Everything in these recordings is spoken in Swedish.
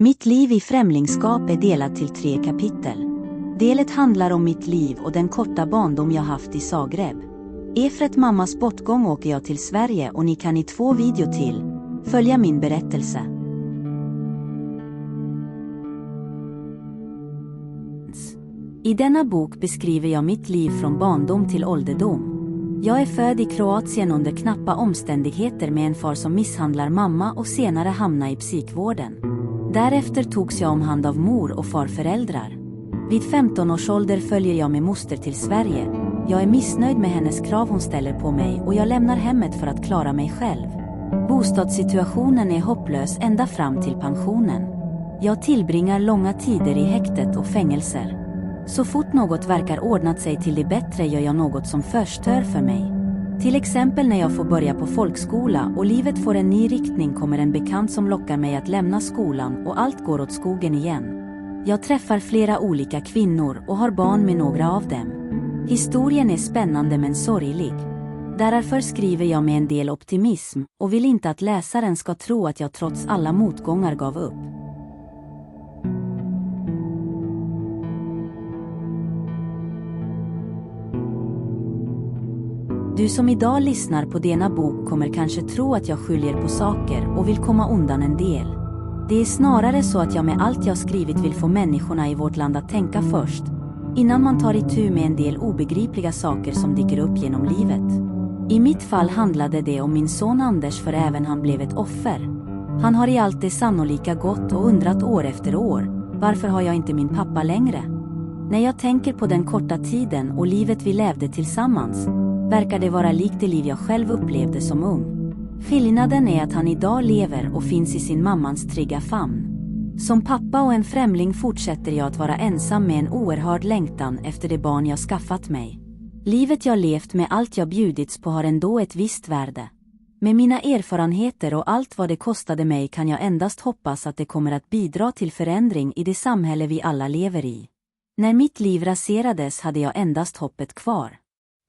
Mitt liv i främlingskap är delat till 3 kapitel. Del 1 handlar om mitt liv och den korta barndom jag haft i Zagreb. Efter mammas bortgång åker jag till Sverige och ni kan i 2 videor till följa min berättelse. I denna bok beskriver jag mitt liv från barndom till ålderdom. Jag är född i Kroatien under knappa omständigheter med en far som misshandlar mamma och senare hamnar i psykvården. Därefter togs jag om hand av mor och farföräldrar. Vid 15 års ålder följer jag med moster till Sverige. Jag är missnöjd med hennes krav hon ställer på mig och jag lämnar hemmet för att klara mig själv. Bostadssituationen är hopplös ända fram till pensionen. Jag tillbringar långa tider i häktet och fängelser. Så fort något verkar ordnat sig till det bättre gör jag något som förstör för mig. Till exempel när jag får börja på folkskola och livet får en ny riktning kommer en bekant som lockar mig att lämna skolan och allt går åt skogen igen. Jag träffar flera olika kvinnor och har barn med några av dem. Historien är spännande men sorglig. Därför skriver jag med en del optimism och vill inte att läsaren ska tro att jag trots alla motgångar gav upp. Du som idag lyssnar på denna bok kommer kanske tro att jag skiljer på saker och vill komma undan en del. Det är snarare så att jag med allt jag skrivit vill få människorna i vårt land att tänka först, innan man tar itu med en del obegripliga saker som dyker upp genom livet. I mitt fall handlade det om min son Anders för även han blev ett offer. Han har i allt det sannolika gått och undrat år efter år, varför har jag inte min pappa längre? När jag tänker på den korta tiden och livet vi levde tillsammans, verkar det vara likt det liv jag själv upplevde som ung. Skillnaden är att han idag lever och finns i sin mammans trygga famn. Som pappa och en främling fortsätter jag att vara ensam med en oerhörd längtan efter det barn jag skaffat mig. Livet jag levt med allt jag bjudits på har ändå ett visst värde. Med mina erfarenheter och allt vad det kostade mig kan jag endast hoppas att det kommer att bidra till förändring i det samhälle vi alla lever i. När mitt liv raserades hade jag endast hoppet kvar.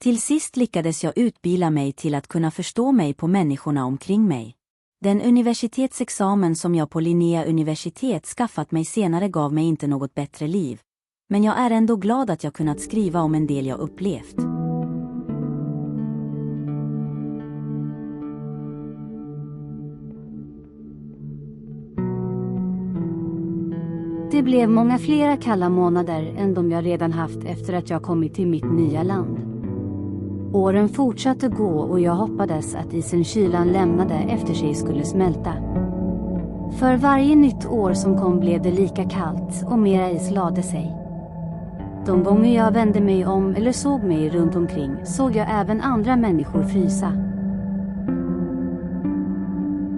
Till sist lyckades jag utbilda mig till att kunna förstå mig på människorna omkring mig. Den universitetsexamen som jag på Linnea universitet skaffat mig senare gav mig inte något bättre liv. Men jag är ändå glad att jag kunnat skriva om en del jag upplevt. Det blev många flera kalla månader än de jag redan haft efter att jag kommit till mitt nya land. Åren fortsatte gå och jag hoppades att isen kylan lämnade efter sig skulle smälta. För varje nytt år som kom blev det lika kallt och mera is lade sig. De gånger jag vände mig om eller såg mig runt omkring såg jag även andra människor frysa.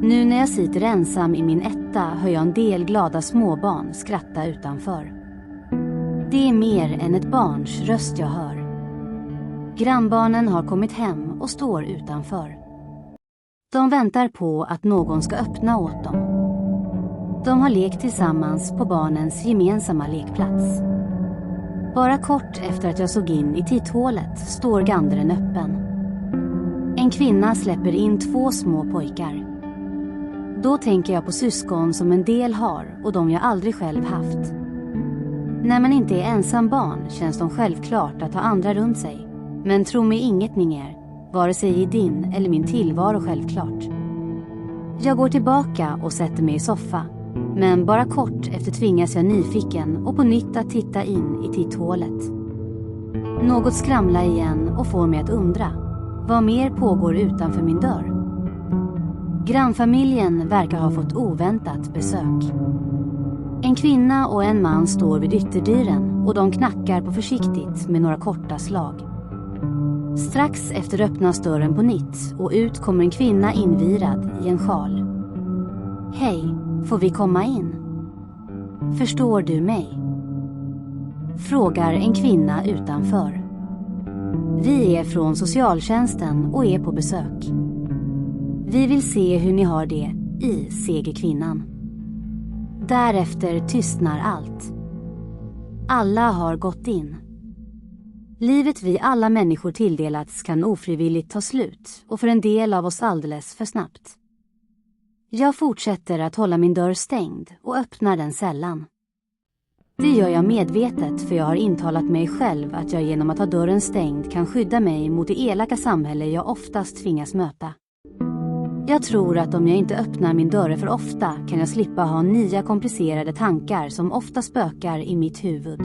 Nu när jag sitter ensam i min etta hör jag en del glada småbarn skratta utanför. Det är mer än ett barns röst jag hör. Grannbarnen har kommit hem och står utanför. De väntar på att någon ska öppna åt dem. De har lekt tillsammans på barnens gemensamma lekplats. Bara kort efter att jag såg in i titthålet står gandren öppen. En kvinna släpper in 2 små pojkar. Då tänker jag på syskon som en del har och de jag aldrig själv haft. När man inte är ensam barn känns de självklart att ha andra runt sig. Men tro mig ingenting är, vare sig i din eller min tillvaro självklart. Jag går tillbaka och sätter mig i soffa. Men bara kort efter tvingas jag nyfiken och på nytt att titta in i titthålet. Något skramlar igen och får mig att undra. Vad mer pågår utanför min dörr? Grannfamiljen verkar ha fått oväntat besök. En kvinna och en man står vid ytterdörren och de knackar på försiktigt med några korta slag. Strax efter öppnas dörren på nytt och ut kommer en kvinna invirad i en sjal. Hej, får vi komma in? Förstår du mig? Frågar en kvinna utanför. Vi är från socialtjänsten och är på besök. Vi vill se hur ni har det, säger kvinnan. Därefter tystnar allt. Alla har gått in. Livet vi alla människor tilldelats kan ofrivilligt ta slut och för en del av oss alldeles för snabbt. Jag fortsätter att hålla min dörr stängd och öppnar den sällan. Det gör jag medvetet, för jag har intalat mig själv att jag genom att ha dörren stängd kan skydda mig mot det elaka samhälle jag oftast tvingas möta. Jag tror att om jag inte öppnar min dörr för ofta kan jag slippa ha nya komplicerade tankar som ofta spökar i mitt huvud.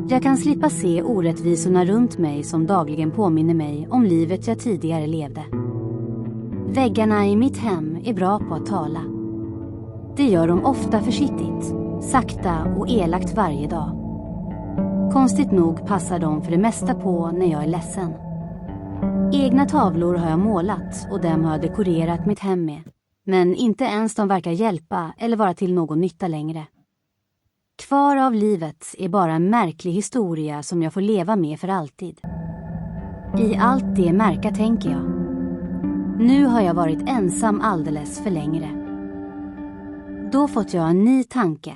Jag kan slippa se orättvisorna runt mig som dagligen påminner mig om livet jag tidigare levde. Väggarna i mitt hem är bra på att tala. Det gör de ofta försiktigt, sakta och elakt varje dag. Konstigt nog passar de för det mesta på när jag är ledsen. Egna tavlor har jag målat och dem har jag dekorerat mitt hem med. Men inte ens de verkar hjälpa eller vara till någon nytta längre. Kvar av livet är bara en märklig historia som jag får leva med för alltid. I allt det märka tänker jag. Nu har jag varit ensam alldeles för längre. Då fått jag en ny tanke,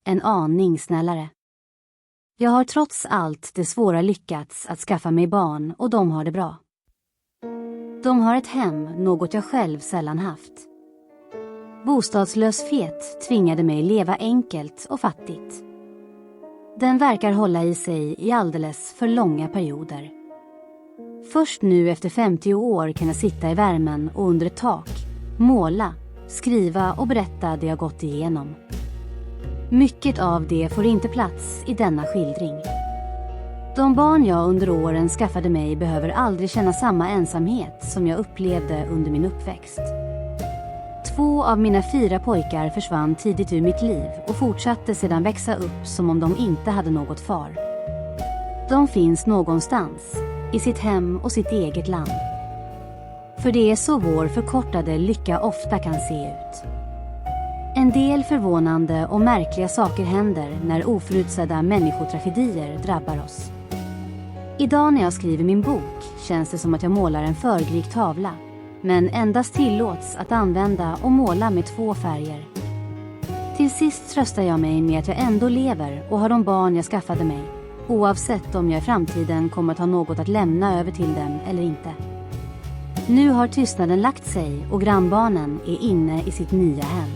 en aning snällare. Jag har trots allt det svåra lyckats att skaffa mig barn och de har det bra. De har ett hem, något jag själv sällan haft. Bostadslöshet tvingade mig leva enkelt och fattigt. Den verkar hålla i sig i alldeles för långa perioder. Först nu efter 50 år kan jag sitta i värmen och under ett tak, måla, skriva och berätta det jag gått igenom. Mycket av det får inte plats i denna skildring. De barn jag under åren skaffade mig behöver aldrig känna samma ensamhet som jag upplevde under min uppväxt. 2 av mina 4 pojkar försvann tidigt ur mitt liv och fortsatte sedan växa upp som om de inte hade något far. De finns någonstans, i sitt hem och sitt eget land. För det är så vår förkortade lycka ofta kan se ut. En del förvånande och märkliga saker händer när oförutsedda människotragedier drabbar oss. Idag när jag skriver min bok känns det som att jag målar en förgrik tavla, men endast tillåts att använda och måla med 2 färger. Till sist tröstar jag mig med att jag ändå lever och har de barn jag skaffade mig, oavsett om jag i framtiden kommer att ha något att lämna över till dem eller inte. Nu har tystnaden lagt sig och grannbarnen är inne i sitt nya hem.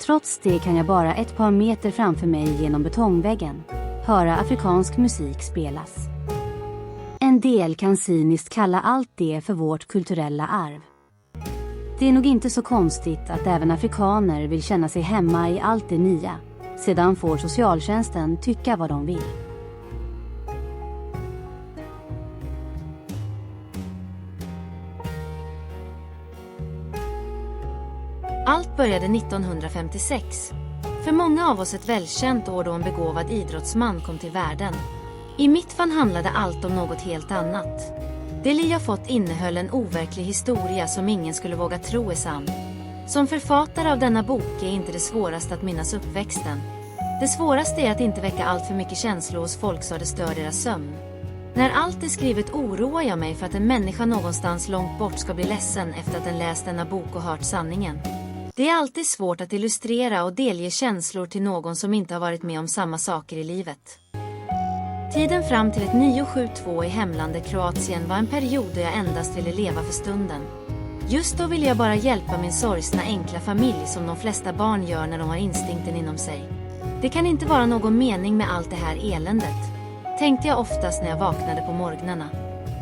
Trots det kan jag bara ett par meter framför mig genom betongväggen höra afrikansk musik spelas. En del kan cyniskt kalla allt det för vårt kulturella arv. Det är nog inte så konstigt att även afrikaner vill känna sig hemma i allt det nya. Sedan får socialtjänsten tycka vad de vill. Allt började 1956. För många av oss ett välkänt år då en begåvad idrottsman kom till världen. I mitt fall handlade allt om något helt annat. Det liv jag fått innehöll en overklig historia som ingen skulle våga tro är sann. Som författare av denna bok är inte det svåraste att minnas uppväxten. Det svåraste är att inte väcka allt för mycket känslor hos folk så att det stör deras sömn. När allt är skrivet oroar jag mig för att en människa någonstans långt bort ska bli ledsen efter att den läst denna bok och hört sanningen. Det är alltid svårt att illustrera och delge känslor till någon som inte har varit med om samma saker i livet. Tiden fram till ett 972 i hemlandet Kroatien var en period då jag endast ville leva för stunden. Just då ville jag bara hjälpa min sorgsna enkla familj som de flesta barn gör när de har instinkten inom sig. Det kan inte vara någon mening med allt det här eländet, tänkte jag oftast när jag vaknade på morgnarna.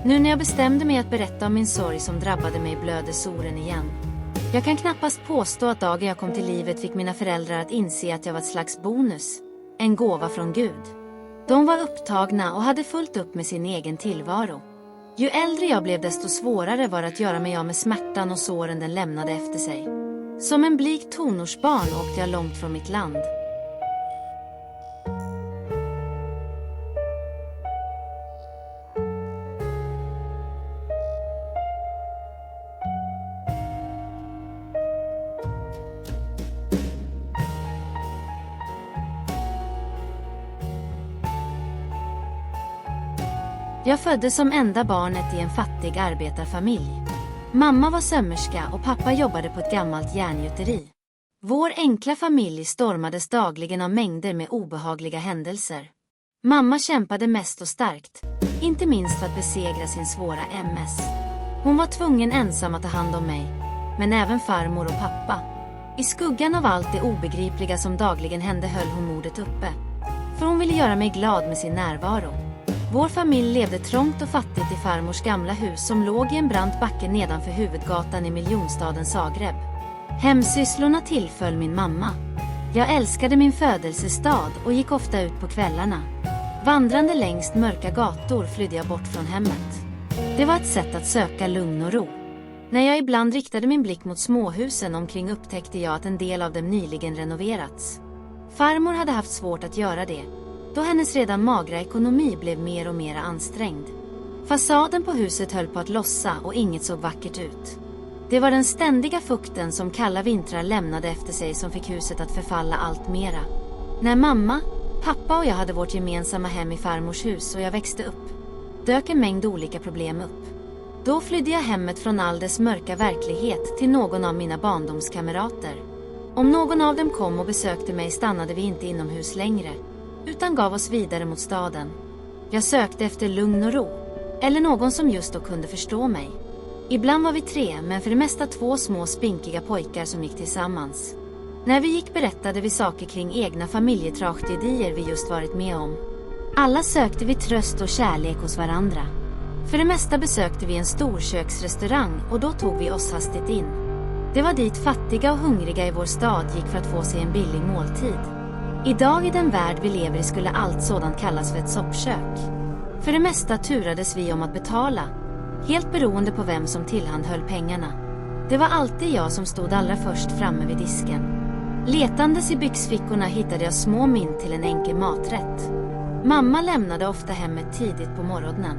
Nu när jag bestämde mig att berätta om min sorg som drabbade mig blöder såren igen. Jag kan knappast påstå att dagen jag kom till livet fick mina föräldrar att inse att jag var ett slags bonus, en gåva från Gud. De var upptagna och hade fullt upp med sin egen tillvaro. Ju äldre jag blev desto svårare var det att göra mig av med smärtan och såren den lämnade efter sig. Som en blik tonårsbarn åkte jag långt från mitt land. Jag föddes som enda barnet i en fattig arbetarfamilj. Mamma var sömmerska och pappa jobbade på ett gammalt järngjuteri. Vår enkla familj stormades dagligen av mängder med obehagliga händelser. Mamma kämpade mest och starkt, inte minst för att besegra sin svåra MS. Hon var tvungen ensam att ta hand om mig. men även farmor och pappa. I skuggan av allt det obegripliga som dagligen hände höll hon modet uppe. För hon ville göra mig glad med sin närvaro. Vår familj levde trångt och fattigt i farmors gamla hus som låg i en brant backe nedanför huvudgatan i miljonstaden Zagreb. Hemsysslorna tillföll min mamma. Jag älskade min födelsestad och gick ofta ut på kvällarna. Vandrande längs mörka gator flydde jag bort från hemmet. Det var ett sätt att söka lugn och ro. När jag ibland riktade min blick mot småhusen omkring upptäckte jag att en del av dem nyligen renoverats. Farmor hade haft svårt att göra det, då hennes redan magra ekonomi blev mer och mer ansträngd. Fasaden på huset höll på att lossa och inget såg vackert ut. Det var den ständiga fukten som kalla vintrar lämnade efter sig som fick huset att förfalla allt mera. När mamma, pappa och jag hade vårt gemensamma hem i farmors hus och jag växte upp, dök en mängd olika problem upp. Då flydde jag hemmet från all dess mörka verklighet till någon av mina barndomskamrater. Om någon av dem kom och besökte mig stannade vi inte inomhus längre, utan gav oss vidare mot staden. Jag sökte efter lugn och ro, eller någon som just då kunde förstå mig. Ibland var vi 3, men för det mesta 2 små spinkiga pojkar som gick tillsammans. När vi gick berättade vi saker kring egna familjetragedier vi just varit med om. Alla sökte vi tröst och kärlek hos varandra. För det mesta besökte vi en stor köksrestaurang och då tog vi oss hastigt in. Det var dit fattiga och hungriga i vår stad gick för att få sig en billig måltid. Idag i den värld vi lever i skulle allt sådant kallas för ett soppkök. För det mesta turades vi om att betala, helt beroende på vem som tillhandhöll pengarna. Det var alltid jag som stod allra först framme vid disken. Letandes i byxfickorna hittade jag små mynt till en enkel maträtt. Mamma lämnade ofta hemmet tidigt på morgonen.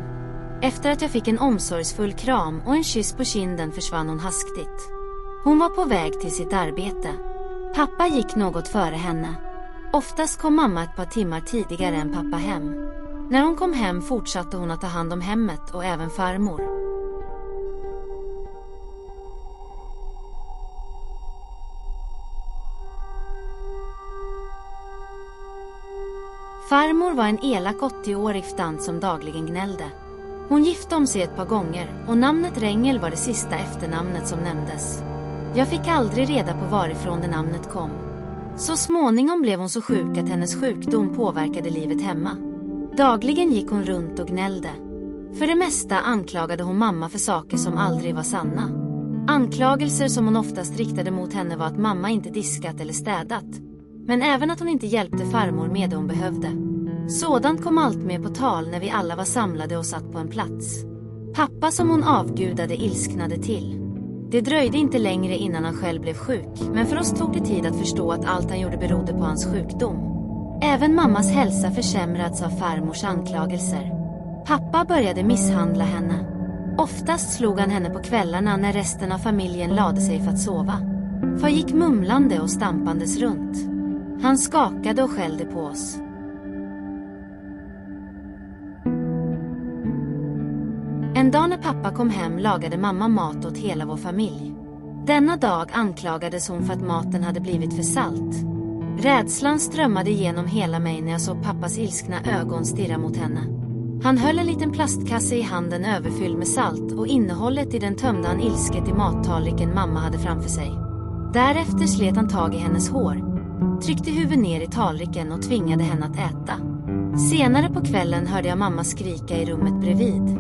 Efter att jag fick en omsorgsfull kram och en kyss på kinden försvann hon hastigt. Hon var på väg till sitt arbete. Pappa gick något före henne. Oftast kom mamma ett par timmar tidigare än pappa hem. När hon kom hem fortsatte hon att ta hand om hemmet och även farmor. Farmor var en elak 80-årig tant som dagligen gnällde. Hon gifte om sig ett par gånger och namnet Rengel var det sista efternamnet som nämndes. Jag fick aldrig reda på varifrån det namnet kom. Så småningom blev hon så sjuk att hennes sjukdom påverkade livet hemma. Dagligen gick hon runt och gnällde. För det mesta anklagade hon mamma för saker som aldrig var sanna. Anklagelser som hon oftast riktade mot henne var att mamma inte diskat eller städat. Men även att hon inte hjälpte farmor med det hon behövde. Sådant kom allt med på tal när vi alla var samlade och satt på en plats. Pappa som hon avgudade ilsknade till. Det dröjde inte längre innan han själv blev sjuk, men för oss tog det tid att förstå att allt han gjorde berodde på hans sjukdom. Även mammas hälsa försämrats av farmors anklagelser. Pappa började misshandla henne. Oftast slog han henne på kvällarna när resten av familjen lade sig för att sova. Far gick mumlande och stampandes runt. Han skakade och skällde på oss. En dag när pappa kom hem lagade mamma mat åt hela vår familj. Denna dag anklagades hon för att maten hade blivit för salt. Rädslan strömmade igenom hela mig när jag såg pappas ilskna ögon stirra mot henne. Han höll en liten plastkasse i handen överfylld med salt och innehållet i den tömde han ilsket i mattallriken mamma hade framför sig. Därefter slet han tag i hennes hår, tryckte huvudet ner i tallriken och tvingade henne att äta. Senare på kvällen hörde jag mamma skrika i rummet bredvid.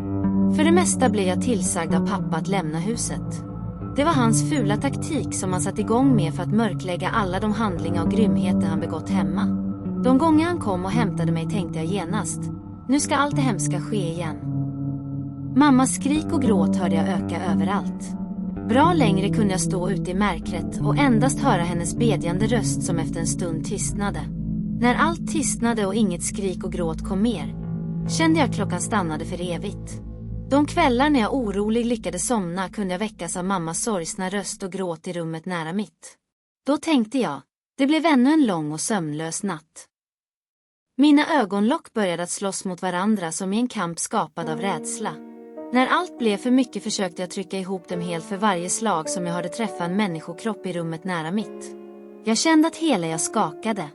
För det mesta blev jag tillsagd av pappa att lämna huset. Det var hans fula taktik som han satt igång med för att mörklägga alla de handlingar och grymheter han begått hemma. De gånger han kom och hämtade mig tänkte jag genast: nu ska allt det hemska ske igen. Mammas skrik och gråt hörde jag öka överallt. Bra längre kunde jag stå ute i märkret och endast höra hennes bedjande röst som efter en stund tystnade. När allt tystnade och inget skrik och gråt kom mer, kände jag klockan stannade för evigt. De kvällar när jag orolig lyckades somna kunde jag väckas av mammas sorgsna röst och gråt i rummet nära mitt. Då tänkte jag, det blev ännu en lång och sömnlös natt. Mina ögonlock började att slåss mot varandra som i en kamp skapad av rädsla. När allt blev för mycket försökte jag trycka ihop dem helt för varje slag som jag hörde träffa en människokropp i rummet nära mitt. Jag kände att hela jag skakade.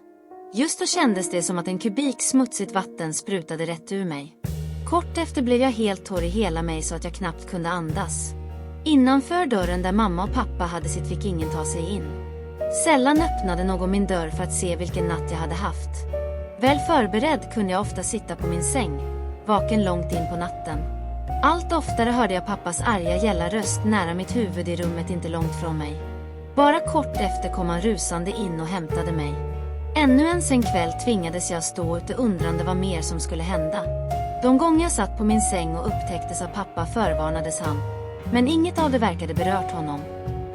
Just då kändes det som att en kubik smutsigt vatten sprutade rätt ur mig. Kort efter blev jag helt torr i hela mig så att jag knappt kunde andas. Innanför dörren där mamma och pappa hade sitt fick ingen ta sig in. Sällan öppnade någon min dörr för att se vilken natt jag hade haft. Väl förberedd kunde jag ofta sitta på min säng, vaken långt in på natten. Allt oftare hörde jag pappas arga gälla röst nära mitt huvud i rummet inte långt från mig. Bara kort efter kom han rusande in och hämtade mig. Ännu en sen kväll tvingades jag stå ute undrande vad mer som skulle hända. De gånger jag satt på min säng och upptäcktes av pappa förvarnades han. Men inget av det verkade berört honom.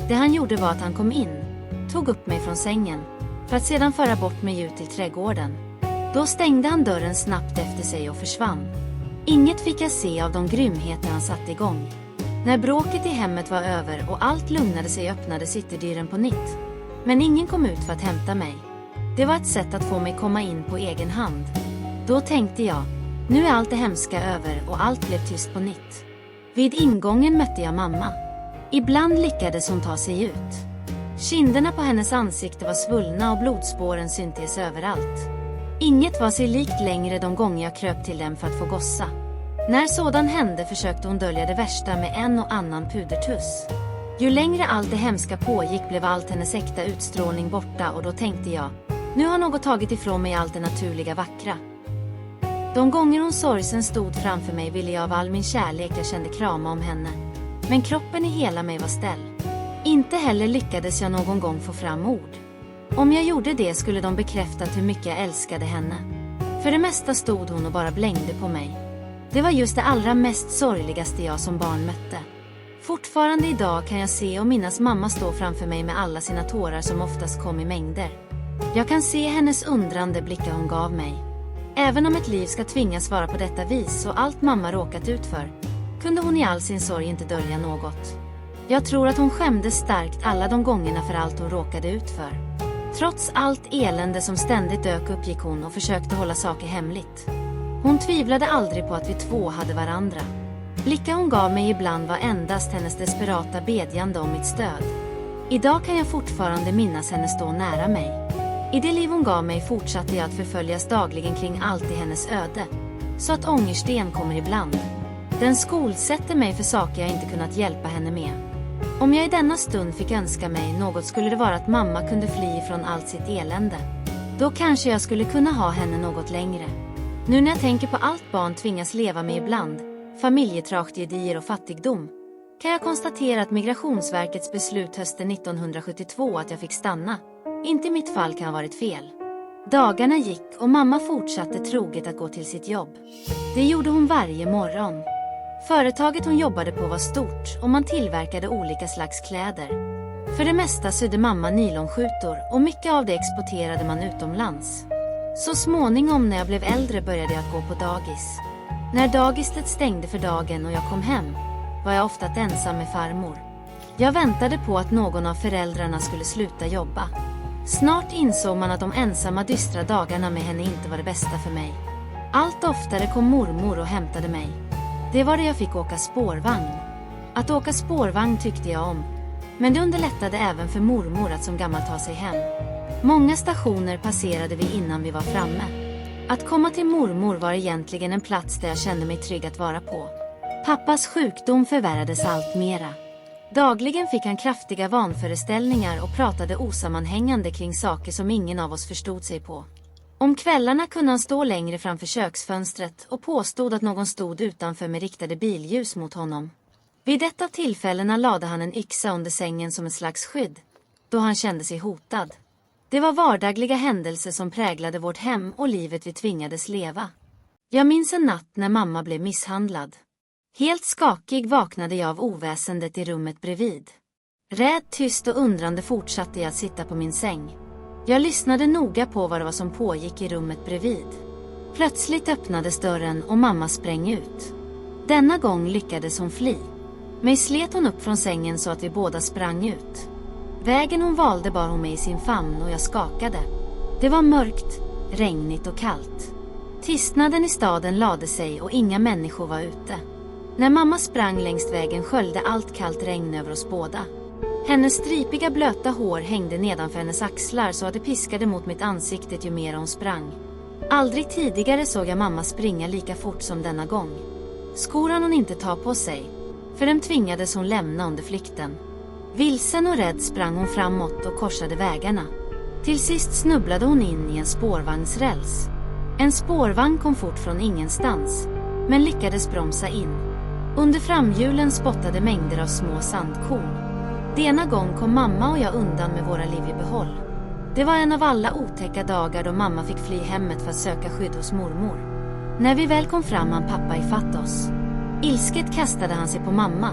Det han gjorde var att han kom in, tog upp mig från sängen, för att sedan föra bort mig ut till trädgården. Då stängde han dörren snabbt efter sig och försvann. Inget fick jag se av de grymheter han satte igång. När bråket i hemmet var över och allt lugnade sig öppnades ytterdörren på nytt. Men ingen kom ut för att hämta mig. Det var ett sätt att få mig komma in på egen hand. Då tänkte jag, nu är allt det hemska över och allt blev tyst på nytt. Vid ingången mötte jag mamma. Ibland lyckades hon ta sig ut. Kinderna på hennes ansikte var svullna och blodspåren syntes överallt. Inget var sig likt längre de gånger jag kröp till dem för att få gossa. När sådan hände försökte hon dölja det värsta med en och annan pudertuss. Ju längre allt det hemska pågick blev allt hennes äkta utstrålning borta och då tänkte jag, nu har något tagit ifrån mig allt det naturliga vackra. De gånger hon sorgsen stod framför mig ville jag av all min kärlek jag kände krama om henne. Men kroppen i hela mig var ställ. Inte heller lyckades jag någon gång få fram ord. Om jag gjorde det skulle de bekräftat hur mycket jag älskade henne. För det mesta stod hon och bara blängde på mig. Det var just det allra mest sorgligaste jag som barn mötte. Fortfarande idag kan jag se och minnas mamma stå framför mig med alla sina tårar som oftast kom i mängder. Jag kan se hennes undrande blickar hon gav mig. Även om ett liv ska tvingas vara på detta vis och allt mamma råkat ut för, kunde hon i all sin sorg inte dölja något. Jag tror att hon skämdes starkt alla de gångerna för allt hon råkade ut för. Trots allt elände som ständigt dök upp gick hon och försökte hålla saker hemligt. Hon tvivlade aldrig på att vi två hade varandra. Blickar hon gav mig ibland var endast hennes desperata bedjande om mitt stöd. Idag kan jag fortfarande minnas henne stå nära mig. I det liv hon gav mig fortsatte jag att förföljas dagligen kring allt i hennes öde. Så att ångersten kommer ibland. Den skolsätter mig för saker jag inte kunnat hjälpa henne med. Om jag i denna stund fick önska mig något skulle det vara att mamma kunde fly från allt sitt elände. Då kanske jag skulle kunna ha henne något längre. Nu när jag tänker på allt barn tvingas leva med ibland, familjetragedier och fattigdom, kan jag konstatera att Migrationsverkets beslut hösten 1972 att jag fick stanna, inte i mitt fall kan ha varit fel. Dagarna gick och mamma fortsatte troget att gå till sitt jobb. Det gjorde hon varje morgon. Företaget hon jobbade på var stort och man tillverkade olika slags kläder. För det mesta sydde mamma nylonskjutor och mycket av det exporterade man utomlands. Så småningom när jag blev äldre började jag att gå på dagis. När dagiset stängde för dagen och jag kom hem var jag ofta ensam med farmor. Jag väntade på att någon av föräldrarna skulle sluta jobba. Snart insåg man att de ensamma dystra dagarna med henne inte var det bästa för mig. Allt oftare kom mormor och hämtade mig. Det var det jag fick åka spårvagn. Att åka spårvagn tyckte jag om. Men det underlättade även för mormor att som gammal ta sig hem. Många stationer passerade vi innan vi var framme. Att komma till mormor var egentligen en plats där jag kände mig trygg att vara på. Pappas sjukdom förvärrades allt mera. Dagligen fick han kraftiga vanföreställningar och pratade osammanhängande kring saker som ingen av oss förstod sig på. Om kvällarna kunde han stå längre framför köksfönstret och påstod att någon stod utanför med riktade billjus mot honom. Vid ett av tillfällena lade han en yxa under sängen som ett slags skydd, då han kände sig hotad. Det var vardagliga händelser som präglade vårt hem och livet vi tvingades leva. Jag minns en natt när mamma blev misshandlad. Helt skakig vaknade jag av oväsendet i rummet bredvid. Rädd, tyst och undrande fortsatte jag att sitta på min säng. Jag lyssnade noga på vad det var som pågick i rummet bredvid. Plötsligt öppnades dörren och mamma sprang ut. Denna gång lyckades hon fly. Mig slet hon upp från sängen så att vi båda sprang ut. Vägen hon valde bar hon mig i sin famn och jag skakade. Det var mörkt, regnigt och kallt. Tystnaden i staden lade sig och inga människor var ute. När mamma sprang längs vägen sköljde allt kallt regn över oss båda. Hennes stripiga blöta hår hängde nedanför hennes axlar så att det piskade mot mitt ansikte ju mer hon sprang. Aldrig tidigare såg jag mamma springa lika fort som denna gång. Skor hann hon inte ta på sig. För dem tvingades hon lämna under flykten. Vilsen och rädd sprang hon framåt och korsade vägarna. Till sist snubblade hon in i en spårvagnsräls. En spårvagn kom fort från ingenstans, men lyckades bromsa in. Under framhjulen spottade mängder av små sandkorn. Denna gång kom mamma och jag undan med våra liv i behåll. Det var en av alla otäcka dagar då mamma fick fly hemmet för att söka skydd hos mormor. När vi väl kom fram hann pappa ifatt oss. Ilsket kastade han sig på mamma,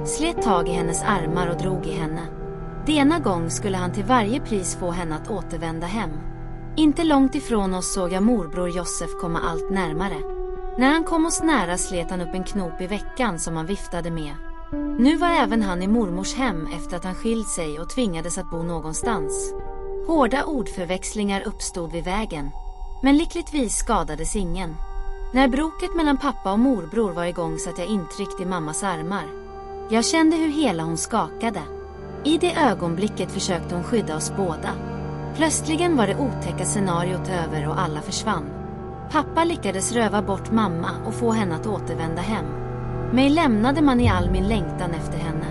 slet tag i hennes armar och drog i henne. Denna gång skulle han till varje pris få henne att återvända hem. Inte långt ifrån oss såg jag morbror Josef komma allt närmare. När han kom oss nära slet han upp en knop i veckan som han viftade med. Nu var även han i mormors hem efter att han skilt sig och tvingades att bo någonstans. Hårda ordförväxlingar uppstod vid vägen, men lyckligtvis skadades ingen. När bråket mellan pappa och morbror var igång satt jag intryckt i mammas armar. Jag kände hur hela hon skakade. I det ögonblicket försökte hon skydda oss båda. Plötsligen var det otäcka scenariot över och alla försvann. Pappa lyckades röva bort mamma och få henne att återvända hem. Mig lämnade man i all min längtan efter henne.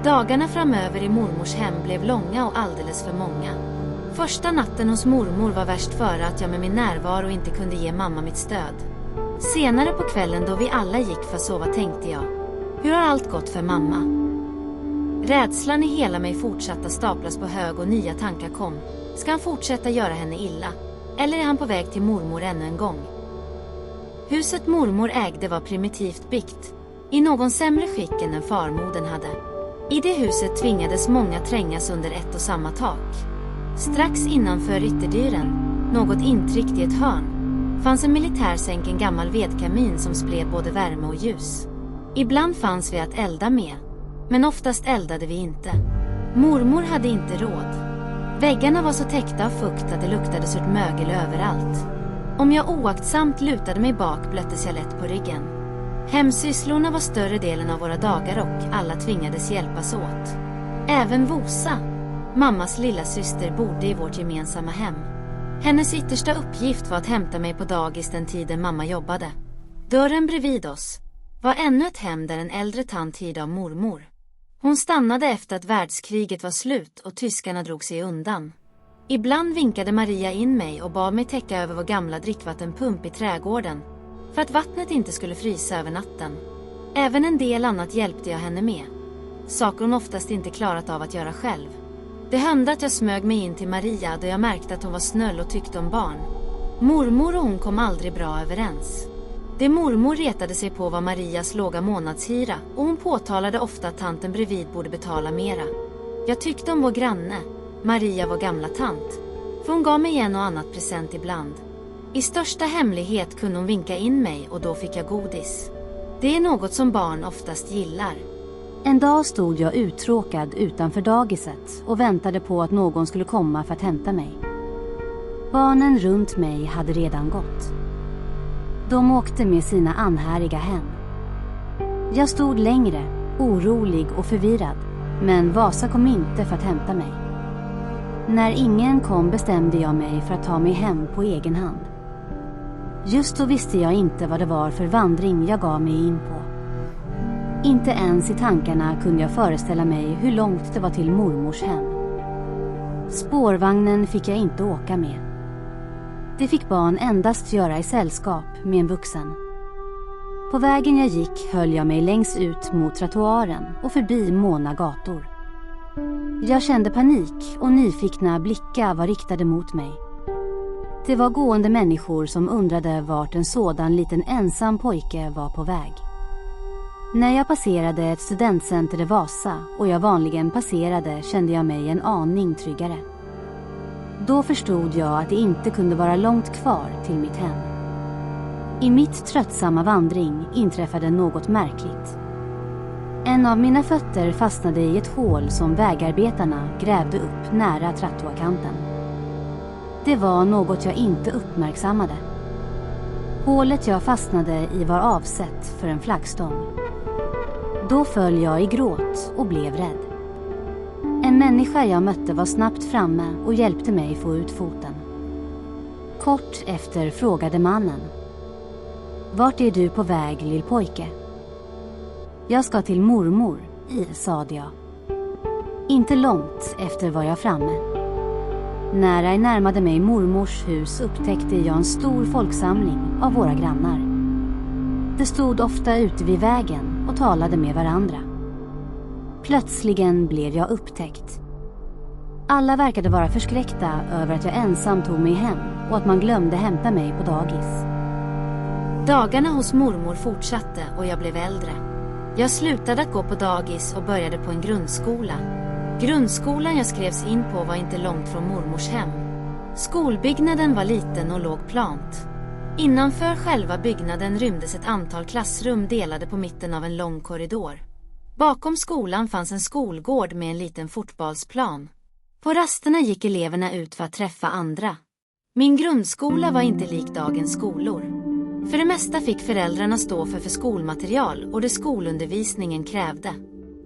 Dagarna framöver i mormors hem blev långa och alldeles för många. Första natten hos mormor var värst före att jag med min närvaro inte kunde ge mamma mitt stöd. Senare på kvällen då vi alla gick för att sova tänkte jag: hur har allt gått för mamma? Rädslan i hela mig fortsatte staplas på hög och nya tankar kom. Ska han fortsätta göra henne illa? Eller är han på väg till mormor ännu en gång? Huset mormor ägde var primitivt byggt, i någon sämre skick än den farmodern hade. I det huset tvingades många trängas under ett och samma tak. Strax innanför ytterdyren, något intryckt i ett hörn, fanns en militärsänk, en gammal vedkamin som spred både värme och ljus. Ibland fanns vi att elda med, men oftast eldade vi inte. Mormor hade inte råd. Väggarna var så täckta av fukt att det luktade surt mögel överallt. Om jag oaktsamt lutade mig bak blöttes jag lätt på ryggen. Hemsysslorna var större delen av våra dagar och alla tvingades hjälpas åt. Även Vosa, mammas lilla syster, bodde i vårt gemensamma hem. Hennes yttersta uppgift var att hämta mig på dagis den tiden mamma jobbade. Dörren bredvid oss var ännu ett hem där en äldre tant hyrde av mormor. Hon stannade efter att världskriget var slut och tyskarna drog sig undan. Ibland vinkade Maria in mig och bad mig täcka över vår gamla drickvattenpump i trädgården för att vattnet inte skulle frysa över natten. Även en del annat hjälpte jag henne med. Saker hon oftast inte klarat av att göra själv. Det hände att jag smög mig in till Maria då jag märkte att hon var snäll och tyckte om barn. Mormor och hon kom aldrig bra överens. Det mormor retade sig på var Marias låga månadshyra och hon påtalade ofta att tanten bredvid borde betala mera. Jag tyckte om vår granne, Maria, vår gamla tant, för hon gav mig en och annat present ibland. I största hemlighet kunde hon vinka in mig och då fick jag godis. Det är något som barn oftast gillar. En dag stod jag uttråkad utanför dagiset och väntade på att någon skulle komma för att hämta mig. Barnen runt mig hade redan gått. De åkte med sina anhöriga hem. Jag stod längre, orolig och förvirrad, men Vasa kom inte för att hämta mig. När ingen kom bestämde jag mig för att ta mig hem på egen hand. Just då visste jag inte vad det var för vandring jag gav mig in på. Inte ens i tankarna kunde jag föreställa mig hur långt det var till mormors hem. Spårvagnen fick jag inte åka med. Det fick barn endast göra i sällskap med en vuxen. På vägen jag gick höll jag mig längst ut mot trottoaren och förbi måna gator. Jag kände panik och nyfikna blickar var riktade mot mig. Det var gående människor som undrade vart en sådan liten ensam pojke var på väg. När jag passerade ett studentcenter i Vasa och jag vanligen passerade kände jag mig en aning tryggare. Då förstod jag att det inte kunde vara långt kvar till mitt hem. I mitt tröttsamma vandring inträffade något märkligt. En av mina fötter fastnade i ett hål som vägarbetarna grävde upp nära trottoarkanten. Det var något jag inte uppmärksammade. Hålet jag fastnade i var avsett för en flaggstång. Då föll jag i gråt och blev rädd. En människa jag mötte var snabbt framme och hjälpte mig få ut foten. Kort efter frågade mannen: "Vart är du på väg, lill pojke?" Jag ska till mormor, sade jag. Inte långt efter var jag framme. När jag närmade mig mormors hus upptäckte jag en stor folksamling av våra grannar. De stod ofta ute vid vägen och talade med varandra. Plötsligen blev jag upptäckt. Alla verkade vara förskräckta över att jag ensam tog mig hem och att man glömde hämta mig på dagis. Dagarna hos mormor fortsatte och jag blev äldre. Jag slutade att gå på dagis och började på en grundskola. Grundskolan jag skrevs in på var inte långt från mormors hem. Skolbyggnaden var liten och låg plant. Innanför själva byggnaden rymdes ett antal klassrum delade på mitten av en lång korridor. Bakom skolan fanns en skolgård med en liten fotbollsplan. På rasterna gick eleverna ut för att träffa andra. Min grundskola var inte lik dagens skolor. För det mesta fick föräldrarna stå för skolmaterial och det skolundervisningen krävde.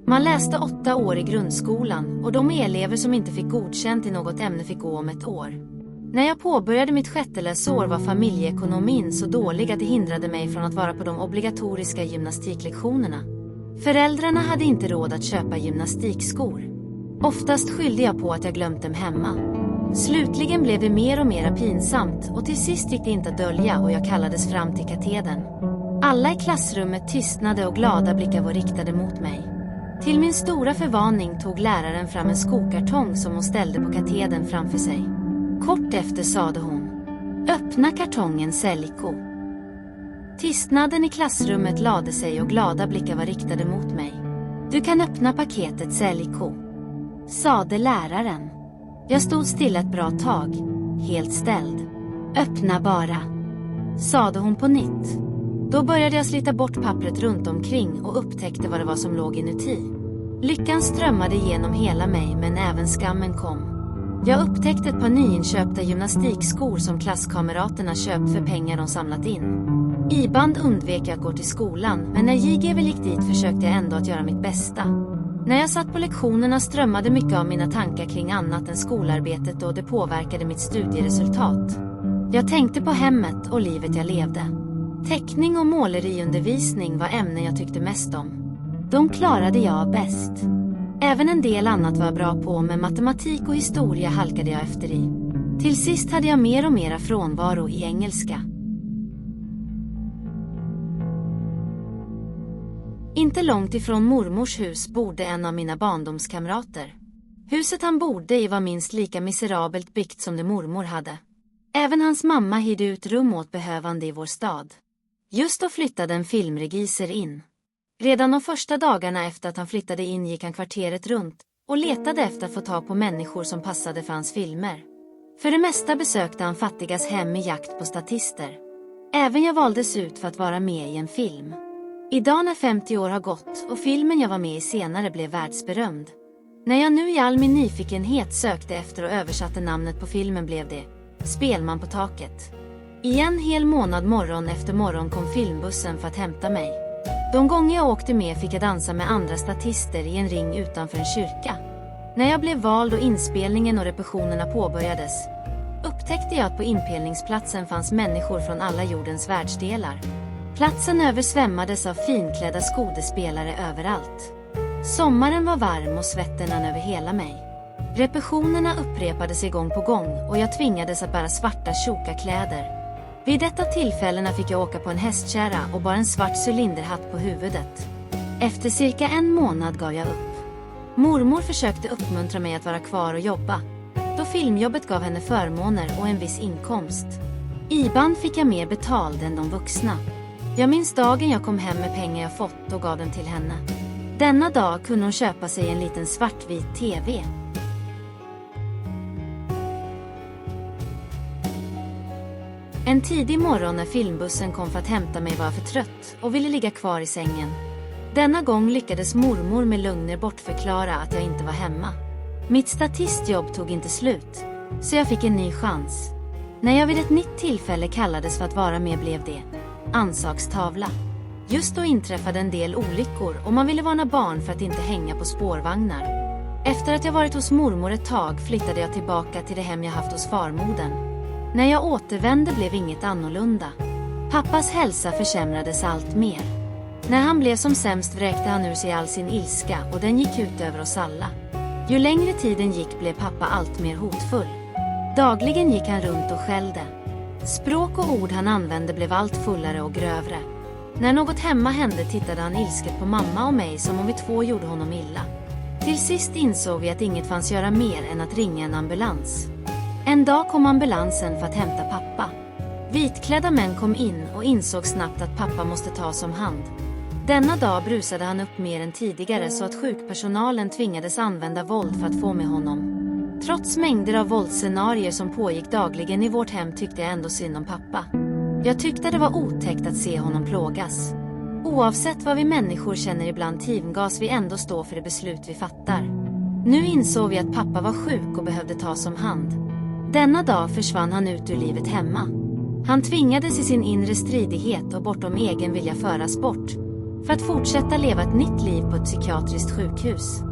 Man läste 8 år i grundskolan och de elever som inte fick godkänt i något ämne fick gå om ett år. När jag påbörjade mitt 6:e läsår var familjeekonomin så dålig att det hindrade mig från att vara på de obligatoriska gymnastiklektionerna. Föräldrarna hade inte råd att köpa gymnastikskor. Oftast skyllde jag på att jag glömt dem hemma. Slutligen blev det mer och mer pinsamt och till sist gick det inte att dölja och jag kallades fram till katedern. Alla i klassrummet tystnade och glada blickar var riktade mot mig. Till min stora förvåning tog läraren fram en skokartong som hon ställde på katedern framför sig. Kort efter sade hon: "Öppna kartongen, säljko." Tystnaden i klassrummet lade sig och glada blickar var riktade mot mig. "Du kan öppna paketet, säljko", sade läraren. Jag stod stilla ett bra tag, helt ställd. "Öppna bara", sade hon på nytt. Då började jag slita bort pappret runt omkring och upptäckte vad det var som låg inuti. Lyckan strömmade igenom hela mig, men även skammen kom. Jag upptäckte ett par nyinköpta gymnastikskor som klasskamraterna köpt för pengar de samlat in. Ibland undvek jag att gå till skolan, men när JG väl gick dit försökte jag ändå att göra mitt bästa. När jag satt på lektionerna strömmade mycket av mina tankar kring annat än skolarbetet och det påverkade mitt studieresultat. Jag tänkte på hemmet och livet jag levde. Teckning och måleriundervisning var ämnen jag tyckte mest om. De klarade jag bäst. Även en del annat var jag bra på, men matematik och historia halkade jag efter i. Till sist hade jag mer och mera frånvaro i engelska. Inte långt ifrån mormors hus bodde en av mina barndomskamrater. Huset han bodde i var minst lika miserabelt byggt som det mormor hade. Även hans mamma hyrde ut rum åt behövande i vår stad. Just då flyttade en filmregisser in. Redan de första dagarna efter att han flyttade in gick han kvarteret runt och letade efter att få tag på människor som passade för hans filmer. För det mesta besökte han fattigas hem i jakt på statister. Även jag valdes ut för att vara med i en film. Idag när 50 år har gått och filmen jag var med i senare blev världsberömd. När jag nu i all min nyfikenhet sökte efter och översatte namnet på filmen blev det Spelman på taket. I en hel månad morgon efter morgon kom filmbussen för att hämta mig. De gånger jag åkte med fick jag dansa med andra statister i en ring utanför en kyrka. När jag blev vald och inspelningen och repetitionerna påbörjades upptäckte jag att på inspelningsplatsen fanns människor från alla jordens världsdelar. Platsen översvämmades av finklädda skådespelare överallt. Sommaren var varm och svetten rann över hela mig. Repetitionerna upprepade sig gång på gång och jag tvingades att bära svarta tjoka-kläder. Vid detta tillfällena fick jag åka på en hästkärra och bara en svart cylinderhatt på huvudet. Efter cirka en månad gav jag upp. Mormor försökte uppmuntra mig att vara kvar och jobba, då filmjobbet gav henne förmåner och en viss inkomst. Ibland fick jag mer betald än de vuxna. Jag minns dagen jag kom hem med pengar jag fått och gav dem till henne. Denna dag kunde hon köpa sig en liten svartvit TV. En tidig morgon när filmbussen kom för att hämta mig var jag för trött och ville ligga kvar i sängen. Denna gång lyckades mormor med lögner bortförklara att jag inte var hemma. Mitt statistjobb tog inte slut, så jag fick en ny chans. När jag vid ett nytt tillfälle kallades för att vara med blev det ansagstavla. Just då inträffade en del olyckor och man ville varna barn för att inte hänga på spårvagnar. Efter att jag varit hos mormor ett tag flyttade jag tillbaka till det hem jag haft hos farmodern. När jag återvände blev inget annorlunda. Pappas hälsa försämrades allt mer. När han blev som sämst vräkte han ur sig all sin ilska och den gick ut över oss alla. Ju längre tiden gick blev pappa allt mer hotfull. Dagligen gick han runt och skällde. Språk och ord han använde blev allt fullare och grövre. När något hemma hände tittade han ilsket på mamma och mig som om vi två gjorde honom illa. Till sist insåg vi att inget fanns göra mer än att ringa en ambulans. En dag kom ambulansen för att hämta pappa. Vitklädda män kom in och insåg snabbt att pappa måste tas om hand. Denna dag brusade han upp mer än tidigare så att sjukpersonalen tvingades använda våld för att få med honom. Trots mängder av våldsscenarier som pågick dagligen i vårt hem tyckte jag ändå synd om pappa. Jag tyckte det var otäckt att se honom plågas. Oavsett vad vi människor känner ibland tvivgas vi ändå stå för det beslut vi fattar. Nu insåg vi att pappa var sjuk och behövde tas om hand. Denna dag försvann han ut ur livet hemma. Han tvingades i sin inre stridighet och bortom egen vilja föras bort. För att fortsätta leva ett nytt liv på ett psykiatriskt sjukhus.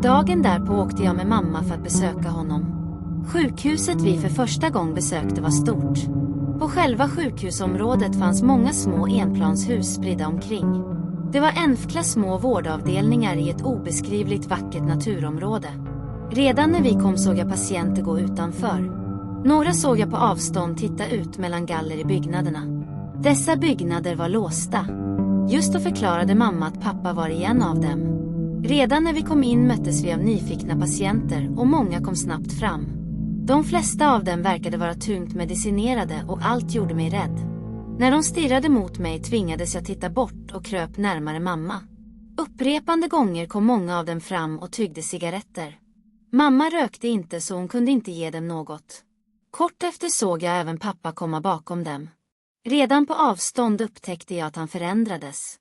Dagen därpå åkte jag med mamma för att besöka honom. Sjukhuset vi för första gång besökte var stort. På själva sjukhusområdet fanns många små enplanshus spridda omkring. Det var änfkla små vårdavdelningar i ett obeskrivligt vackert naturområde. Redan när vi kom såg jag patienter gå utanför. Några såg jag på avstånd titta ut mellan galler i byggnaderna. Dessa byggnader var låsta. Just då förklarade mamma att pappa var i en av dem. Redan när vi kom in möttes vi av nyfikna patienter och många kom snabbt fram. De flesta av dem verkade vara tungt medicinerade och allt gjorde mig rädd. När de stirrade mot mig tvingades jag titta bort och kröp närmare mamma. Upprepande gånger kom många av dem fram och tyggde cigaretter. Mamma rökte inte så hon kunde inte ge dem något. Kort efter såg jag även pappa komma bakom dem. Redan på avstånd upptäckte jag att han förändrades.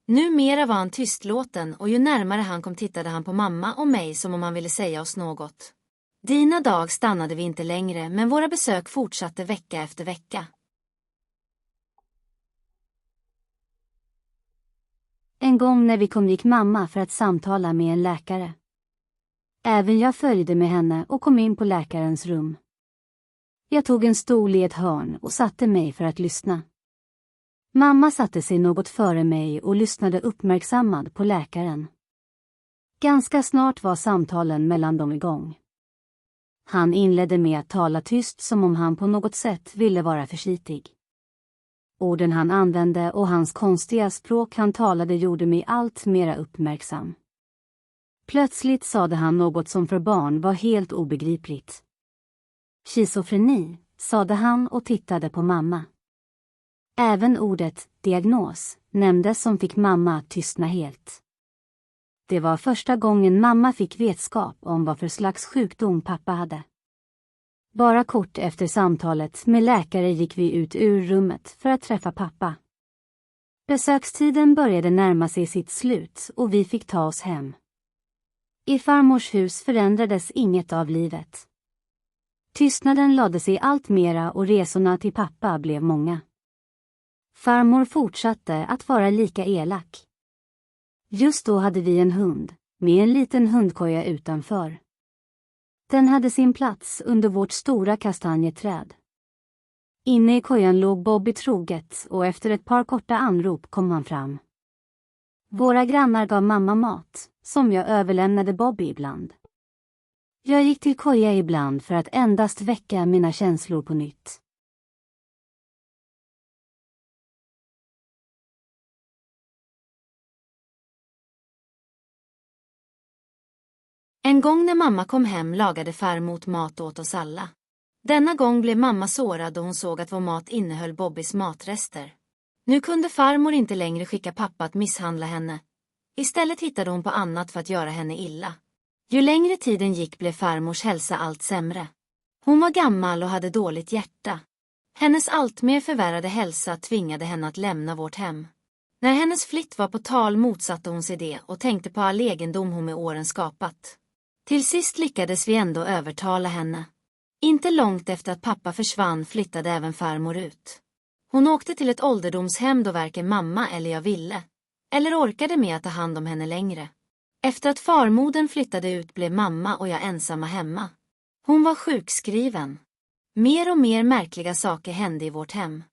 Numera var han tystlåten och ju närmare han kom tittade han på mamma och mig som om han ville säga oss något. Dina dag stannade vi inte längre men våra besök fortsatte vecka efter vecka. En gång när vi kom gick mamma för att samtala med en läkare. Även jag följde med henne och kom in på läkarens rum. Jag tog en stol i ett hörn och satte mig för att lyssna. Mamma satte sig något före mig och lyssnade uppmärksammad på läkaren. Ganska snart var samtalen mellan dem igång. Han inledde med att tala tyst som om han på något sätt ville vara försiktig. Orden han använde och hans konstiga språk han talade gjorde mig allt mera uppmärksam. Plötsligt sade han något som för barn var helt obegripligt. Schizofreni, sade han och tittade på mamma. Även ordet diagnos nämndes som fick mamma att tystna helt. Det var första gången mamma fick vetskap om vad för slags sjukdom pappa hade. Bara kort efter samtalet med läkare gick vi ut ur rummet för att träffa pappa. Besökstiden började närma sig sitt slut och vi fick ta oss hem. I farmors hus förändrades inget av livet. Tystnaden lade sig allt mera och resorna till pappa blev många. Farmor fortsatte att vara lika elak. Just då hade vi en hund, med en liten hundkoja utanför. Den hade sin plats under vårt stora kastanjeträd. Inne i kojan låg Bobby troget och efter ett par korta anrop kom han fram. Våra grannar gav mamma mat, som jag överlämnade Bobby ibland. Jag gick till koja ibland för att endast väcka mina känslor på nytt. En gång när mamma kom hem lagade farmor mat åt oss alla. Denna gång blev mamma sårad då hon såg att vår mat innehöll Bobbys matrester. Nu kunde farmor inte längre skicka pappa att misshandla henne. Istället hittade hon på annat för att göra henne illa. Ju längre tiden gick blev farmors hälsa allt sämre. Hon var gammal och hade dåligt hjärta. Hennes alltmer förvärrade hälsa tvingade henne att lämna vårt hem. När hennes flytt var på tal motsatte hon sig det och tänkte på all egendom hon med åren skapat. Till sist lyckades vi ändå övertala henne. Inte långt efter att pappa försvann flyttade även farmor ut. Hon åkte till ett ålderdomshem då varken mamma eller jag ville. Eller orkade med att ta hand om henne längre. Efter att farmodern flyttade ut blev mamma och jag ensamma hemma. Hon var sjukskriven. Mer och mer märkliga saker hände i vårt hem.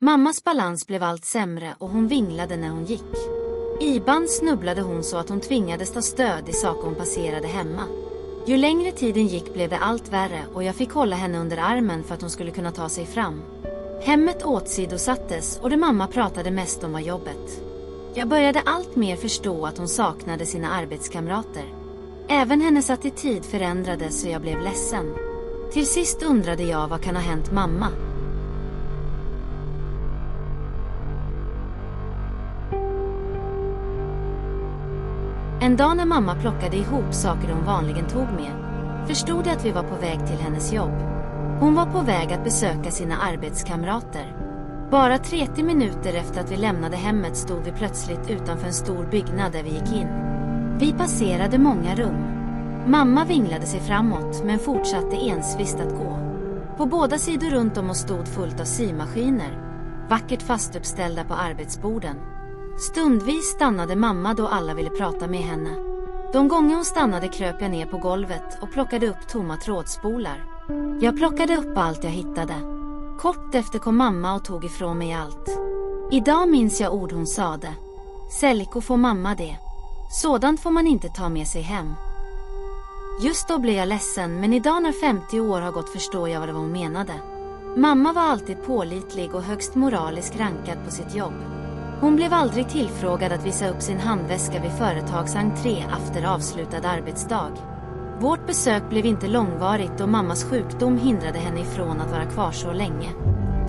Mammas balans blev allt sämre och hon vinglade när hon gick. Ibland snubblade hon så att hon tvingades ta stöd i saker hon passerade hemma. Ju längre tiden gick blev det allt värre och jag fick hålla henne under armen för att hon skulle kunna ta sig fram. Hemmet åtsidosattes och det mamma pratade mest om var jobbet. Jag började allt mer förstå att hon saknade sina arbetskamrater. Även hennes attityd förändrades och jag blev ledsen. Till sist undrade jag vad kan ha hänt mamma. En dag när mamma plockade ihop saker hon vanligen tog med, förstod jag att vi var på väg till hennes jobb. Hon var på väg att besöka sina arbetskamrater. Bara 30 minuter efter att vi lämnade hemmet stod vi plötsligt utanför en stor byggnad där vi gick in. Vi passerade många rum. Mamma vinglade sig framåt men fortsatte ensvist att gå. På båda sidor runt om oss stod fullt av symaskiner, vackert fastuppställda på arbetsborden. Stundvis stannade mamma då alla ville prata med henne. De gånger hon stannade kröp jag ner på golvet och plockade upp tomma trådspolar. Jag plockade upp allt jag hittade. Kort efter kom mamma och tog ifrån mig allt. Idag minns jag ord hon sade. Selko, får mamma det? Sådant får man inte ta med sig hem. Just då blev jag ledsen, men idag när 50 år har gått förstår jag vad det var hon menade. Mamma var alltid pålitlig och högst moraliskt rankad på sitt jobb. Hon blev aldrig tillfrågad att visa upp sin handväska vid företags entré efter avslutad arbetsdag. Vårt besök blev inte långvarigt och mammas sjukdom hindrade henne ifrån att vara kvar så länge.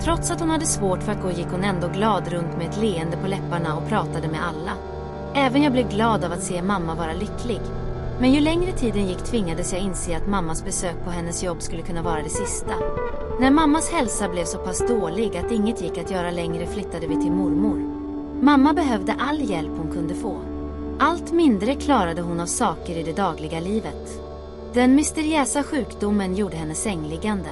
Trots att hon hade svårt för att gå gick hon ändå glad runt med ett leende på läpparna och pratade med alla. Även jag blev glad av att se mamma vara lycklig. Men ju längre tiden gick tvingades jag inse att mammas besök på hennes jobb skulle kunna vara det sista. När mammas hälsa blev så pass dålig att inget gick att göra längre flyttade vi till mormor. Mamma behövde all hjälp hon kunde få. Allt mindre klarade hon av saker i det dagliga livet. Den mysteriösa sjukdomen gjorde henne sängliggande.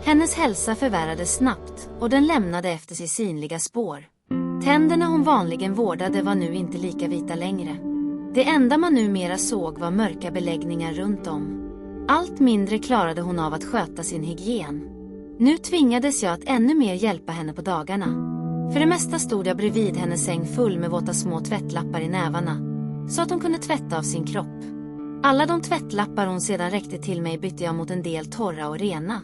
Hennes hälsa förvärrades snabbt och den lämnade efter sig synliga spår. Tänderna hon vanligen vårdade var nu inte lika vita längre. Det enda man numera såg var mörka beläggningar runt om. Allt mindre klarade hon av att sköta sin hygien. Nu tvingades jag att ännu mer hjälpa henne på dagarna. För det mesta stod jag bredvid hennes säng full med våta små tvättlappar i nävarna, så att hon kunde tvätta av sin kropp. Alla de tvättlappar hon sedan räckte till mig bytte jag mot en del torra och rena.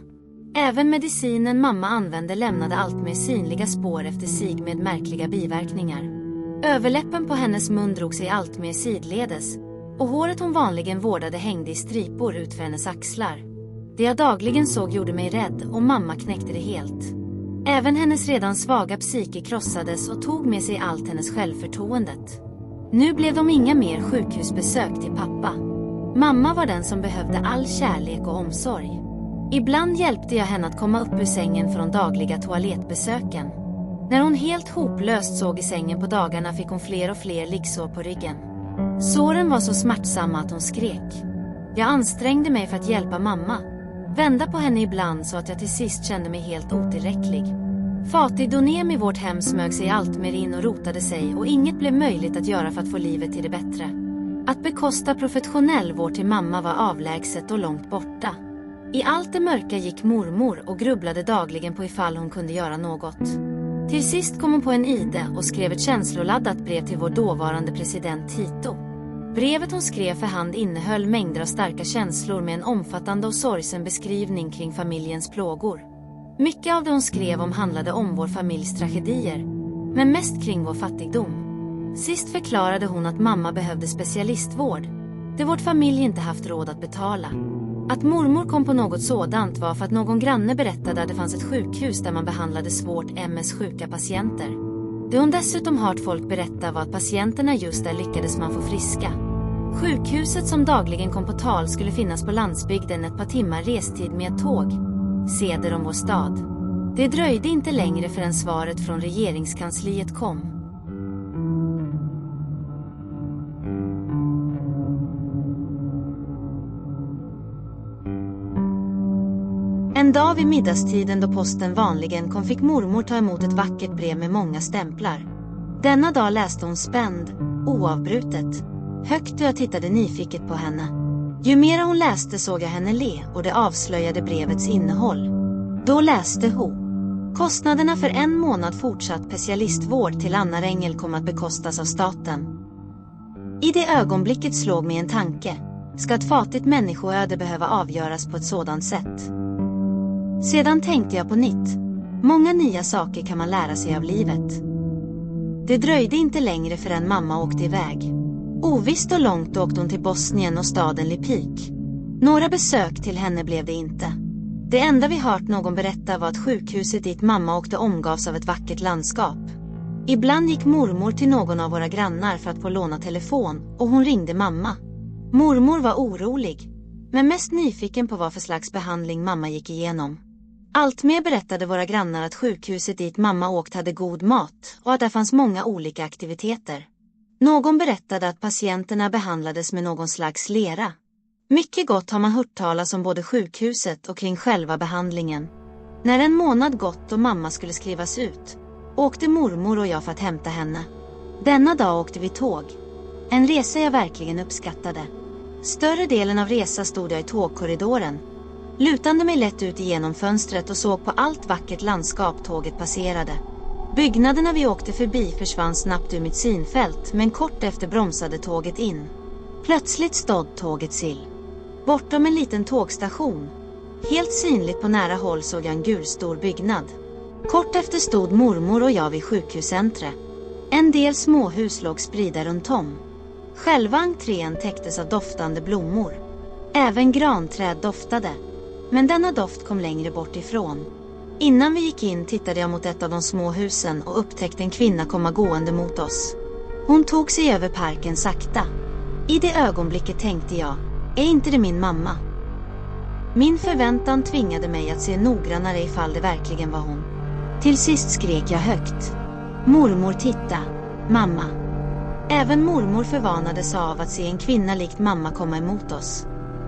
Även medicinen mamma använde lämnade allt mer synliga spår efter sig med märkliga biverkningar. Överläppen på hennes mun drog sig allt mer sidledes, och håret hon vanligen vårdade hängde i stripor ut för hennes axlar. Det jag dagligen såg gjorde mig rädd och mamma knäckte det helt. Även hennes redan svaga psyke krossades och tog med sig allt hennes självförtroendet. Nu blev de inga mer sjukhusbesök till pappa. Mamma var den som behövde all kärlek och omsorg. Ibland hjälpte jag henne att komma upp ur sängen från dagliga toalettbesöken. När hon helt hopplöst såg i sängen på dagarna fick hon fler och fler liggsår på ryggen. Såren var så smärtsamma att hon skrek. Jag ansträngde mig för att hjälpa mamma. Vända på henne ibland så att jag till sist kände mig helt otillräcklig. Fattigdomen i vårt hem smög sig allt mer in och rotade sig och inget blev möjligt att göra för att få livet till det bättre. Att bekosta professionell vård till mamma var avlägset och långt borta. I allt det mörka gick mormor och grubblade dagligen på ifall hon kunde göra något. Till sist kom hon på en idé och skrev ett känsloladdat brev till vår dåvarande president Tito. Brevet hon skrev för hand innehöll mängder av starka känslor med en omfattande och sorgsen beskrivning kring familjens plågor. Mycket av det hon skrev om handlade om vår familjs tragedier, men mest kring vår fattigdom. Sist förklarade hon att mamma behövde specialistvård, det vårt familj inte haft råd att betala. Att mormor kom på något sådant var för att någon granne berättade att det fanns ett sjukhus där man behandlade svårt MS-sjuka patienter. Det hon dessutom hört folk berätta var att patienterna just där lyckades man få friska. Sjukhuset som dagligen kom på tal skulle finnas på landsbygden ett par timmar restid med ett tåg, söder om vår stad. Det dröjde inte längre förrän svaret från regeringskansliet kom. En dag vid middagstiden då posten vanligen kom fick mormor ta emot ett vackert brev med många stämplar. Denna dag läste hon spänd, oavbrutet, högt och jag tittade nyfiket på henne. Ju mer hon läste såg jag henne le och det avslöjade brevets innehåll. Då läste hon: kostnaderna för 1 månad fortsatt specialistvård till Anna Rengel kommer att bekostas av staten. I det ögonblicket slog mig en tanke. Ska ett fattigt människoöde behöva avgöras på ett sådant sätt? Sedan tänkte jag på nytt. Många nya saker kan man lära sig av livet. Det dröjde inte längre förrän mamma åkte iväg. Ovisst och långt åkte hon till Bosnien och staden Lipik. Några besök till henne blev det inte. Det enda vi hört någon berätta var att sjukhuset dit mamma åkte omgavs av ett vackert landskap. Ibland gick mormor till någon av våra grannar för att få låna telefon och hon ringde mamma. Mormor var orolig, men mest nyfiken på vad för slags behandling mamma gick igenom. Allt mer berättade våra grannar att sjukhuset dit mamma åkt hade god mat och att där fanns många olika aktiviteter. Någon berättade att patienterna behandlades med någon slags lera. Mycket gott har man hört talas om både sjukhuset och kring själva behandlingen. När en månad gått och mamma skulle skrivas ut, åkte mormor och jag för att hämta henne. Denna dag åkte vi tåg. En resa jag verkligen uppskattade. Större delen av resan stod jag i tågkorridoren. Lutande mig lätt ut igenom fönstret och såg på allt vackert landskap tåget passerade. Byggnaderna vi åkte förbi försvann snabbt ur mitt synfält, men kort efter bromsade tåget in. Plötsligt stod tåget still. Bortom en liten tågstation. Helt synligt på nära håll såg jag en gulstor byggnad. Kort efter stod mormor och jag vid sjukhuscentret. En del småhus låg spridda runt om. Själva entrén täcktes av doftande blommor. Även granträd doftade. Men denna doft kom längre bort ifrån. Innan vi gick in tittade jag mot ett av de små husen och upptäckte en kvinna komma gående mot oss. Hon tog sig över parken sakta. I det ögonblicket tänkte jag, är inte det min mamma? Min förväntan tvingade mig att se noggrannare ifall det verkligen var hon. Till sist skrek jag högt. Mormor, titta, mamma. Även mormor förvanades av att se en kvinna likt mamma komma emot oss.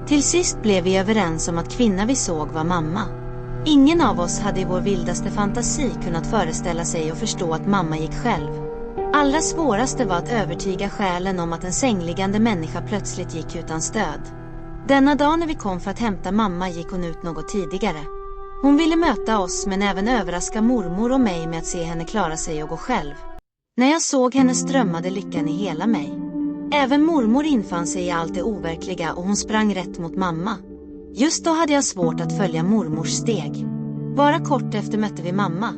Till sist blev vi överens om att kvinnan vi såg var mamma. Ingen av oss hade i vår vildaste fantasi kunnat föreställa sig och förstå att mamma gick själv. Allra svåraste var att övertyga själen om att en sängliggande människa plötsligt gick utan stöd. Denna dag när vi kom för att hämta mamma gick hon ut något tidigare. Hon ville möta oss men även överraska mormor och mig med att se henne klara sig och gå själv. När jag såg henne strömmade lyckan i hela mig. Även mormor infann sig i allt det overkliga och hon sprang rätt mot mamma. Just då hade jag svårt att följa mormors steg. Bara kort efter mötte vi mamma.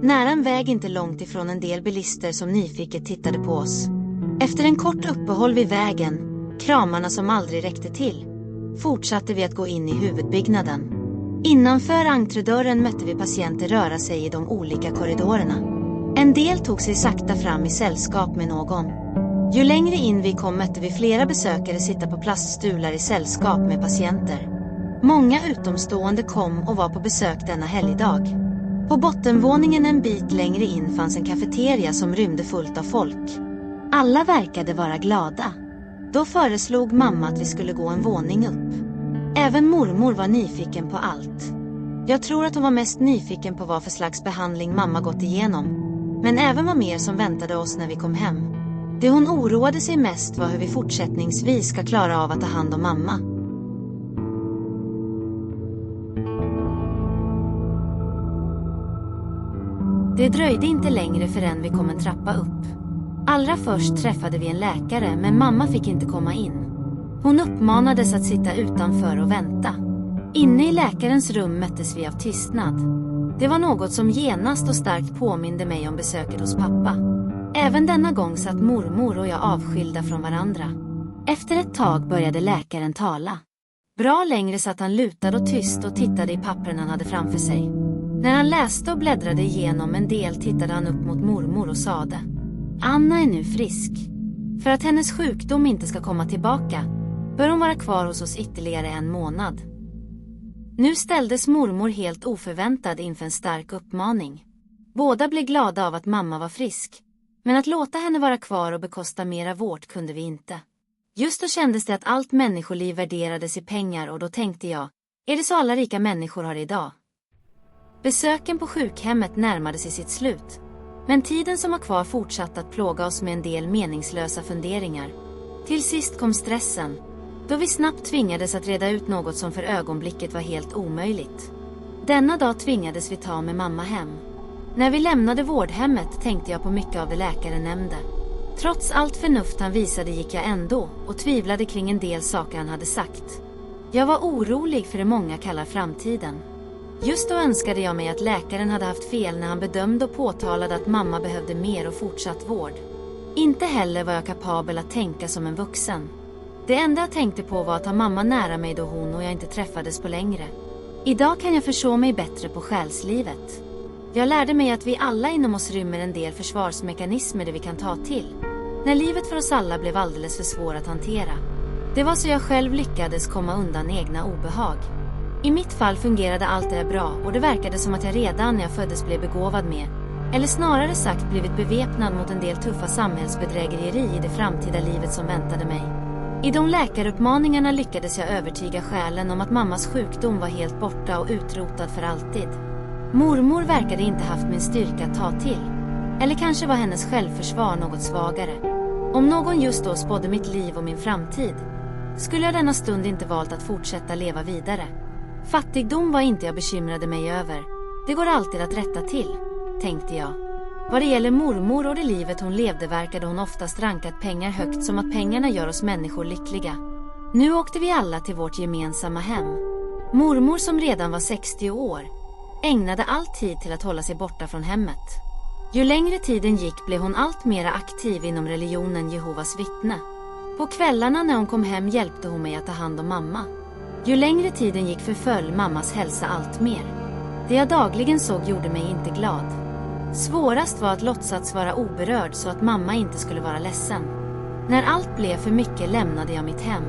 Nära en väg inte långt ifrån en del bilister som nyfiket tittade på oss. Efter en kort uppehåll vid vägen, kramarna som aldrig räckte till, fortsatte vi att gå in i huvudbyggnaden. Innanför entrédörren mötte vi patienter röra sig i de olika korridorerna. En del tog sig sakta fram i sällskap med någon. Ju längre in vi kom mötte vi flera besökare sitta på plaststolar i sällskap med patienter. Många utomstående kom och var på besök denna helgdag. På bottenvåningen en bit längre in fanns en kafeteria som rymde fullt av folk. Alla verkade vara glada. Då föreslog mamma att vi skulle gå en våning upp. Även mormor var nyfiken på allt. Jag tror att hon var mest nyfiken på vad för slags behandling mamma gått igenom. Men även vad mer som väntade oss när vi kom hem. Det hon oroade sig mest var hur vi fortsättningsvis ska klara av att ta hand om mamma. Det dröjde inte längre förrän vi kom en trappa upp. Allra först träffade vi en läkare men mamma fick inte komma in. Hon uppmanades att sitta utanför och vänta. Inne i läkarens rum möttes vi av tystnad. Det var något som genast och starkt påminde mig om besöket hos pappa. Även denna gång satt mormor och jag avskilda från varandra. Efter ett tag började läkaren tala. Bra längre satt han lutad och tyst och tittade i pappren han hade framför sig. När han läste och bläddrade igenom en del tittade han upp mot mormor och sade: Anna är nu frisk. För att hennes sjukdom inte ska komma tillbaka bör hon vara kvar hos oss ytterligare en månad. Nu ställdes mormor helt oförväntad inför en stark uppmaning. Båda blev glada av att mamma var frisk. Men att låta henne vara kvar och bekosta mera vård kunde vi inte. Just då kändes det att allt människoliv värderades i pengar och då tänkte jag, är det så alla rika människor har idag? Besöken på sjukhemmet närmade sig sitt slut. Men tiden som var kvar fortsatte att plåga oss med en del meningslösa funderingar. Till sist kom stressen, då vi snabbt tvingades att reda ut något som för ögonblicket var helt omöjligt. Denna dag tvingades vi ta med mamma hem. När vi lämnade vårdhemmet tänkte jag på mycket av det läkaren nämnde. Trots allt förnuft han visade gick jag ändå och tvivlade kring en del saker han hade sagt. Jag var orolig för det många kallar framtiden. Just då önskade jag mig att läkaren hade haft fel när han bedömde och påtalade att mamma behövde mer och fortsatt vård. Inte heller var jag kapabel att tänka som en vuxen. Det enda jag tänkte på var att ha mamma nära mig då hon och jag inte träffades på längre. Idag kan jag förstå mig bättre på själslivet. Jag lärde mig att vi alla inom oss rymmer en del försvarsmekanismer det vi kan ta till. När livet för oss alla blev alldeles för svår att hantera. Det var så jag själv lyckades komma undan egna obehag. I mitt fall fungerade allt det bra och det verkade som att jag redan när jag föddes blev begåvad med, eller snarare sagt blivit beväpnad mot en del tuffa samhällsbedrägerier i det framtida livet som väntade mig. I de läkaruppmaningarna lyckades jag övertyga själen om att mammas sjukdom var helt borta och utrotad för alltid. Mormor verkade inte haft min styrka att ta till. Eller kanske var hennes självförsvar något svagare. Om någon just då spådde mitt liv och min framtid, skulle jag denna stund inte valt att fortsätta leva vidare. Fattigdom var inte jag bekymrade mig över. Det går alltid att rätta till, tänkte jag. Vad det gäller mormor och det livet hon levde verkade hon oftast rankat pengar högt, som att pengarna gör oss människor lyckliga. Nu åkte vi alla till vårt gemensamma hem. Mormor, som redan var 60 år, ägnade all tid till att hålla sig borta från hemmet. Ju längre tiden gick blev hon allt mer aktiv inom religionen Jehovas vittne. På kvällarna när hon kom hem hjälpte hon mig att ta hand om mamma. Ju längre tiden gick förföll mammas hälsa allt mer. Det jag dagligen såg gjorde mig inte glad. Svårast var att låtsas vara oberörd så att mamma inte skulle vara ledsen. När allt blev för mycket lämnade jag mitt hem.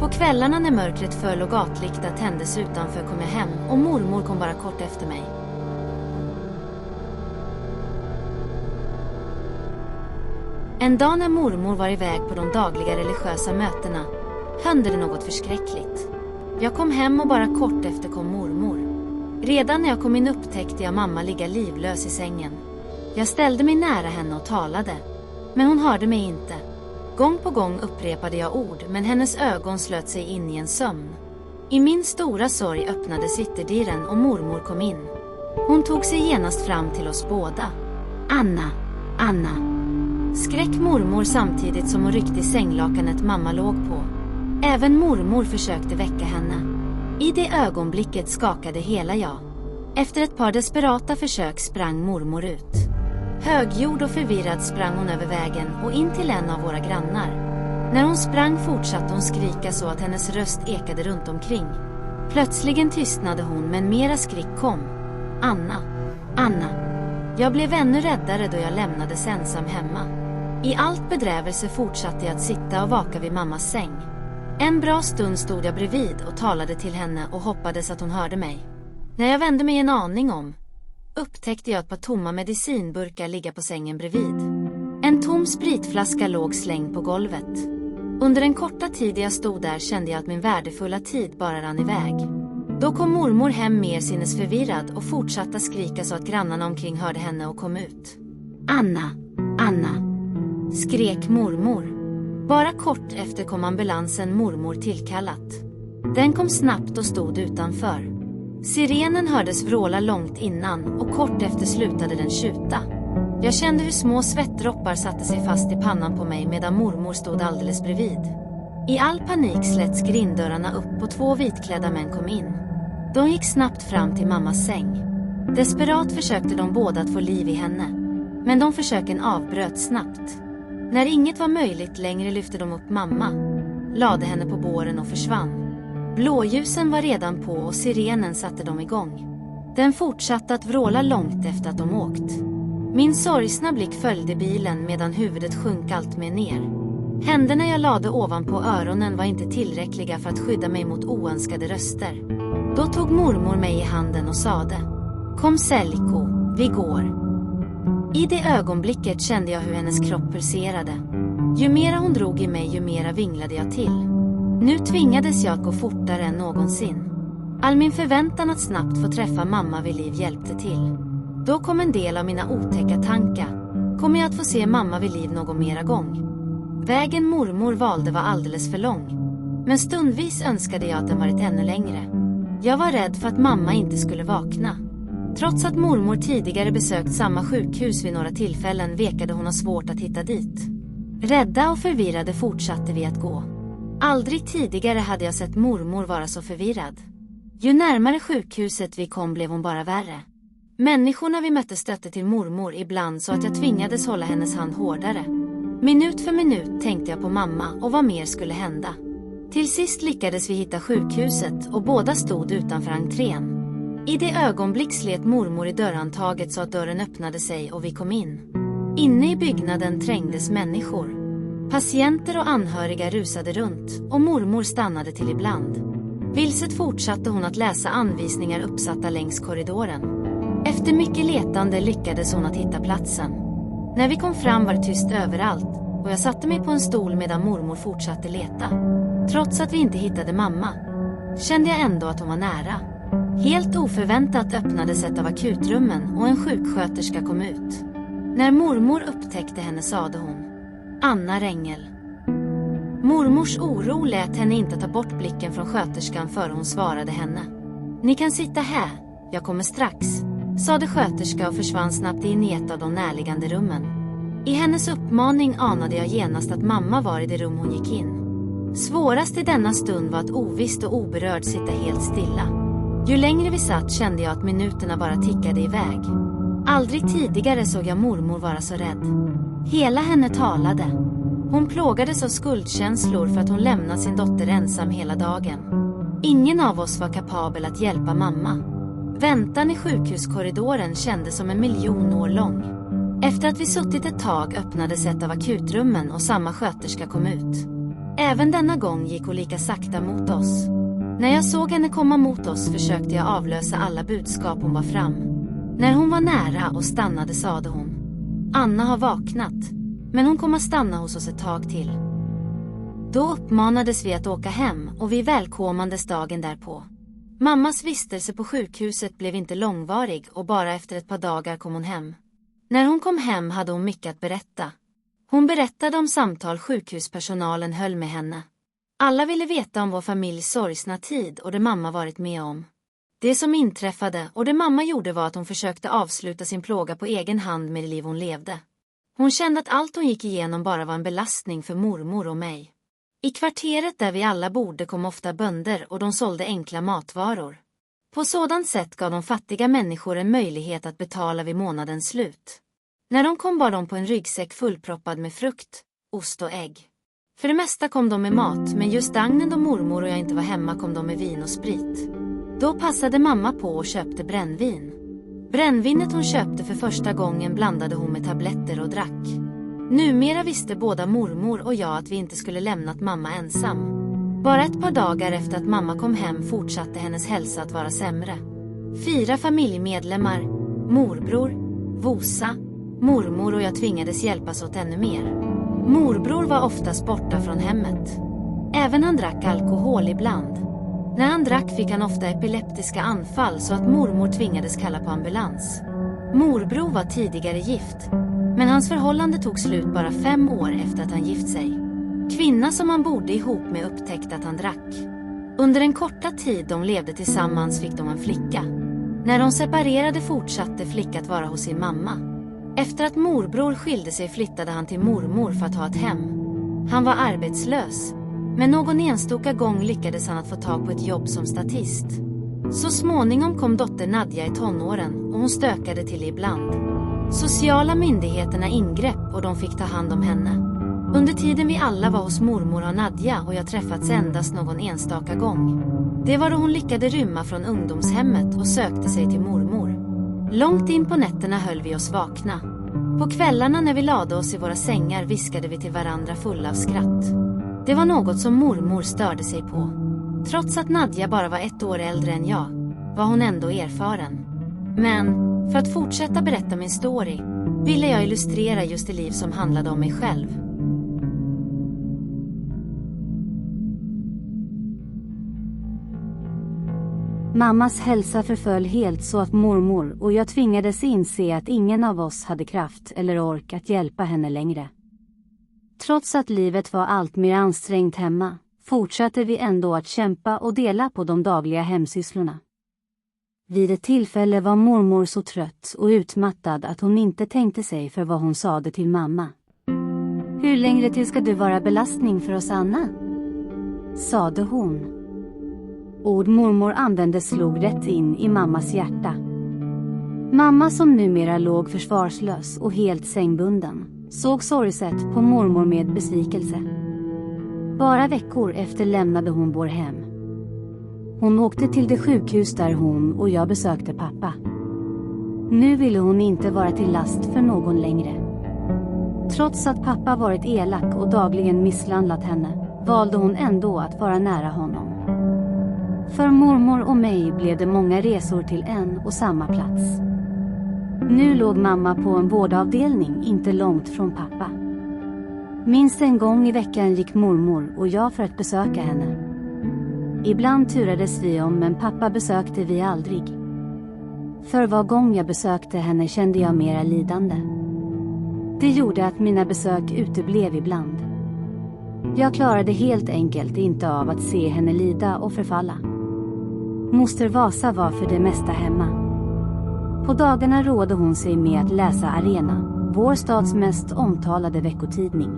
På kvällarna när mörkret föll och gatlykta tändes utanför kom jag hem och mormor kom bara kort efter mig. En dag när mormor var iväg på de dagliga religiösa mötena hände det något förskräckligt. Jag kom hem och bara kort efter kom mormor. Redan när jag kom in upptäckte jag mamma ligga livlös i sängen. Jag ställde mig nära henne och talade, men hon hörde mig inte. Gång på gång upprepade jag ord, men hennes ögon slöt sig in i en sömn. I min stora sorg öppnades ytterdörren och mormor kom in. Hon tog sig genast fram till oss båda. Anna, Anna. Skrek mormor samtidigt som hon ryckte i sänglakanet mamma låg på. Även mormor försökte väcka henne. I det ögonblicket skakade hela jag. Efter ett par desperata försök sprang mormor ut. Höggjord och förvirrad sprang hon över vägen och in till en av våra grannar. När hon sprang fortsatte hon skrika så att hennes röst ekade runt omkring. Plötsligen tystnade hon, men mera skrik kom. Anna, Anna. Jag blev ännu räddare då jag lämnades ensam hemma. I allt bedrävelse fortsatte jag att sitta och vaka vid mammas säng. En bra stund stod jag bredvid och talade till henne och hoppades att hon hörde mig. När jag vände mig en aning om, upptäckte jag ett par tomma medicinburkar ligga på sängen bredvid. En tom spritflaska låg slängd på golvet. Under den korta tid jag stod där kände jag att min värdefulla tid bara rann iväg. Då kom mormor hem mer sinnesförvirrad och fortsatte skrika så att grannarna omkring hörde henne och kom ut. Anna, Anna, skrek mormor. Bara kort efter kom ambulansen mormor tillkallat. Den kom snabbt och stod utanför. Sirenen hördes vråla långt innan och kort efter slutade den tjuta. Jag kände hur små svettdroppar satte sig fast i pannan på mig medan mormor stod alldeles bredvid. I all panik släts grinddörrarna upp och 2 vitklädda män kom in. De gick snabbt fram till mammas säng. Desperat försökte de båda att få liv i henne. Men de försöken avbröt snabbt. När inget var möjligt längre lyfte de upp mamma, lade henne på båren och försvann. Blåljusen var redan på och sirenen satte dem igång. Den fortsatte att vråla långt efter att de åkt. Min sorgsna blick följde bilen medan huvudet sjönk allt mer ner. Händerna jag lade ovanpå öronen var inte tillräckliga för att skydda mig mot oönskade röster. Då tog mormor mig i handen och sade: Kom Selko, vi går. I det ögonblicket kände jag hur hennes kropp pulserade. Ju mera hon drog i mig, ju mera vinglade jag till. Nu tvingades jag att gå fortare än någonsin. All min förväntan att snabbt få träffa mamma vid liv hjälpte till. Då kom en del av mina otäcka tankar. Kommer jag att få se mamma vid liv någon mera gång? Vägen mormor valde var alldeles för lång. Men stundvis önskade jag att den varit ännu längre. Jag var rädd för att mamma inte skulle vakna. Trots att mormor tidigare besökt samma sjukhus vid några tillfällen vekade hon ha svårt att hitta dit. Rädda och förvirrade fortsatte vi att gå. Aldrig tidigare hade jag sett mormor vara så förvirrad. Ju närmare sjukhuset vi kom blev hon bara värre. Människorna vi mötte stötte till mormor ibland så att jag tvingades hålla hennes hand hårdare. Minut för minut tänkte jag på mamma och vad mer skulle hända. Till sist lyckades vi hitta sjukhuset och båda stod utanför entrén. I det ögonblick slet mormor i dörrhandtaget så att dörren öppnade sig och vi kom in. Inne i byggnaden trängdes människor. Patienter och anhöriga rusade runt och mormor stannade till ibland. Vilset fortsatte hon att läsa anvisningar uppsatta längs korridoren. Efter mycket letande lyckades hon att hitta platsen. När vi kom fram var det tyst överallt och jag satte mig på en stol medan mormor fortsatte leta. Trots att vi inte hittade mamma kände jag ändå att hon var nära. Helt oförväntat öppnades ett av akutrummen och en sjuksköterska kom ut. När mormor upptäckte henne sade hon: Anna Rengel. Mormors oro lät henne inte ta bort blicken från sköterskan för hon svarade henne: Ni kan sitta här, jag kommer strax, sade sköterska och försvann snabbt in i ett av de närliggande rummen. I hennes uppmaning anade jag genast att mamma var i det rum hon gick in. Svårast i denna stund var att ovisst och oberörd sitta helt stilla. Ju längre vi satt kände jag att minuterna bara tickade iväg. Aldrig tidigare såg jag mormor vara så rädd. Hela henne talade. Hon plågades av skuldkänslor för att hon lämnat sin dotter ensam hela dagen. Ingen av oss var kapabel att hjälpa mamma. Väntan i sjukhuskorridoren kändes som 1 miljon år lång. Efter att vi suttit ett tag öppnades ett av akutrummen och samma sköterska kom ut. Även denna gång gick hon lika sakta mot oss. När jag såg henne komma mot oss försökte jag avlösa alla budskap hon var fram. När hon var nära och stannade sade hon: Anna har vaknat, men hon kommer stanna hos oss ett tag till. Då uppmanades vi att åka hem och vi välkomnades dagen därpå. Mammas vistelse på sjukhuset blev inte långvarig och bara efter ett par dagar kom hon hem. När hon kom hem hade hon mycket att berätta. Hon berättade om samtal sjukhuspersonalen höll med henne. Alla ville veta om vår familjs sorgsna tid och det mamma varit med om. Det som inträffade och det mamma gjorde var att hon försökte avsluta sin plåga på egen hand med det liv hon levde. Hon kände att allt hon gick igenom bara var en belastning för mormor och mig. I kvarteret där vi alla bodde kom ofta bönder och de sålde enkla matvaror. På sådant sätt gav de fattiga människor en möjlighet att betala vid månadens slut. När de kom bar de på en ryggsäck fullproppad med frukt, ost och ägg. För det mesta kom de med mat, men just agnen då mormor och jag inte var hemma kom de med vin och sprit. Då passade mamma på och köpte brännvin. Brännvinet hon köpte för första gången blandade hon med tabletter och drack. Numera visste båda mormor och jag att vi inte skulle lämnat mamma ensam. Bara ett par dagar efter att mamma kom hem fortsatte hennes hälsa att vara sämre. 4 familjemedlemmar, morbror, Vosa, mormor och jag tvingades hjälpas åt ännu mer. Morbror var oftast borta från hemmet. Även han drack alkohol ibland. När han drack fick han ofta epileptiska anfall så att mormor tvingades kalla på ambulans. Morbror var tidigare gift, men hans förhållande tog slut bara 5 år efter att han gift sig. Kvinna som han bodde ihop med upptäckte att han drack. Under den korta tid de levde tillsammans fick de en flicka. När de separerade fortsatte flickan att vara hos sin mamma. Efter att morbror skilde sig flyttade han till mormor för att ha ett hem. Han var arbetslös, men någon enstaka gång lyckades han att få tag på ett jobb som statist. Så småningom kom dotter Nadja i tonåren och hon stökade till ibland. Sociala myndigheterna ingrep och de fick ta hand om henne. Under tiden vi alla var hos mormor och Nadja och jag träffats endast någon enstaka gång. Det var då hon lyckades rymma från ungdomshemmet och sökte sig till mormor. Långt in på nätterna höll vi oss vakna. På kvällarna när vi lade oss i våra sängar viskade vi till varandra fulla av skratt. Det var något som mormor störde sig på. Trots att Nadja bara var 1 år äldre än jag, var hon ändå erfaren. Men, för att fortsätta berätta min story, ville jag illustrera just det liv som handlade om mig själv. Mammas hälsa förföll helt så att mormor och jag tvingades inse att ingen av oss hade kraft eller ork att hjälpa henne längre. Trots att livet var allt mer ansträngt hemma, fortsatte vi ändå att kämpa och dela på de dagliga hemsysslorna. Vid ett tillfälle var mormor så trött och utmattad att hon inte tänkte sig för vad hon sade till mamma. Hur länge till ska du vara belastning för oss, Anna? Sade hon. Ord mormor använde slog rätt in i mammas hjärta. Mamma, som numera låg försvarslös och helt sängbunden, såg sorgset på mormor med besvikelse. Bara veckor efter lämnade hon vår hem. Hon åkte till det sjukhus där hon och jag besökte pappa. Nu ville hon inte vara till last för någon längre. Trots att pappa varit elak och dagligen misshandlat henne, valde hon ändå att vara nära honom. För mormor och mig blev det många resor till en och samma plats. Nu låg mamma på en vårdavdelning inte långt från pappa. Minst en gång i veckan gick mormor och jag för att besöka henne. Ibland turades vi om, men pappa besökte vi aldrig. För var gång jag besökte henne kände jag mera lidande. Det gjorde att mina besök uteblev ibland. Jag klarade helt enkelt inte av att se henne lida och förfalla. Moster Vasa var för det mesta hemma. På dagarna rådde hon sig med att läsa Arena, vår stads mest omtalade veckotidning.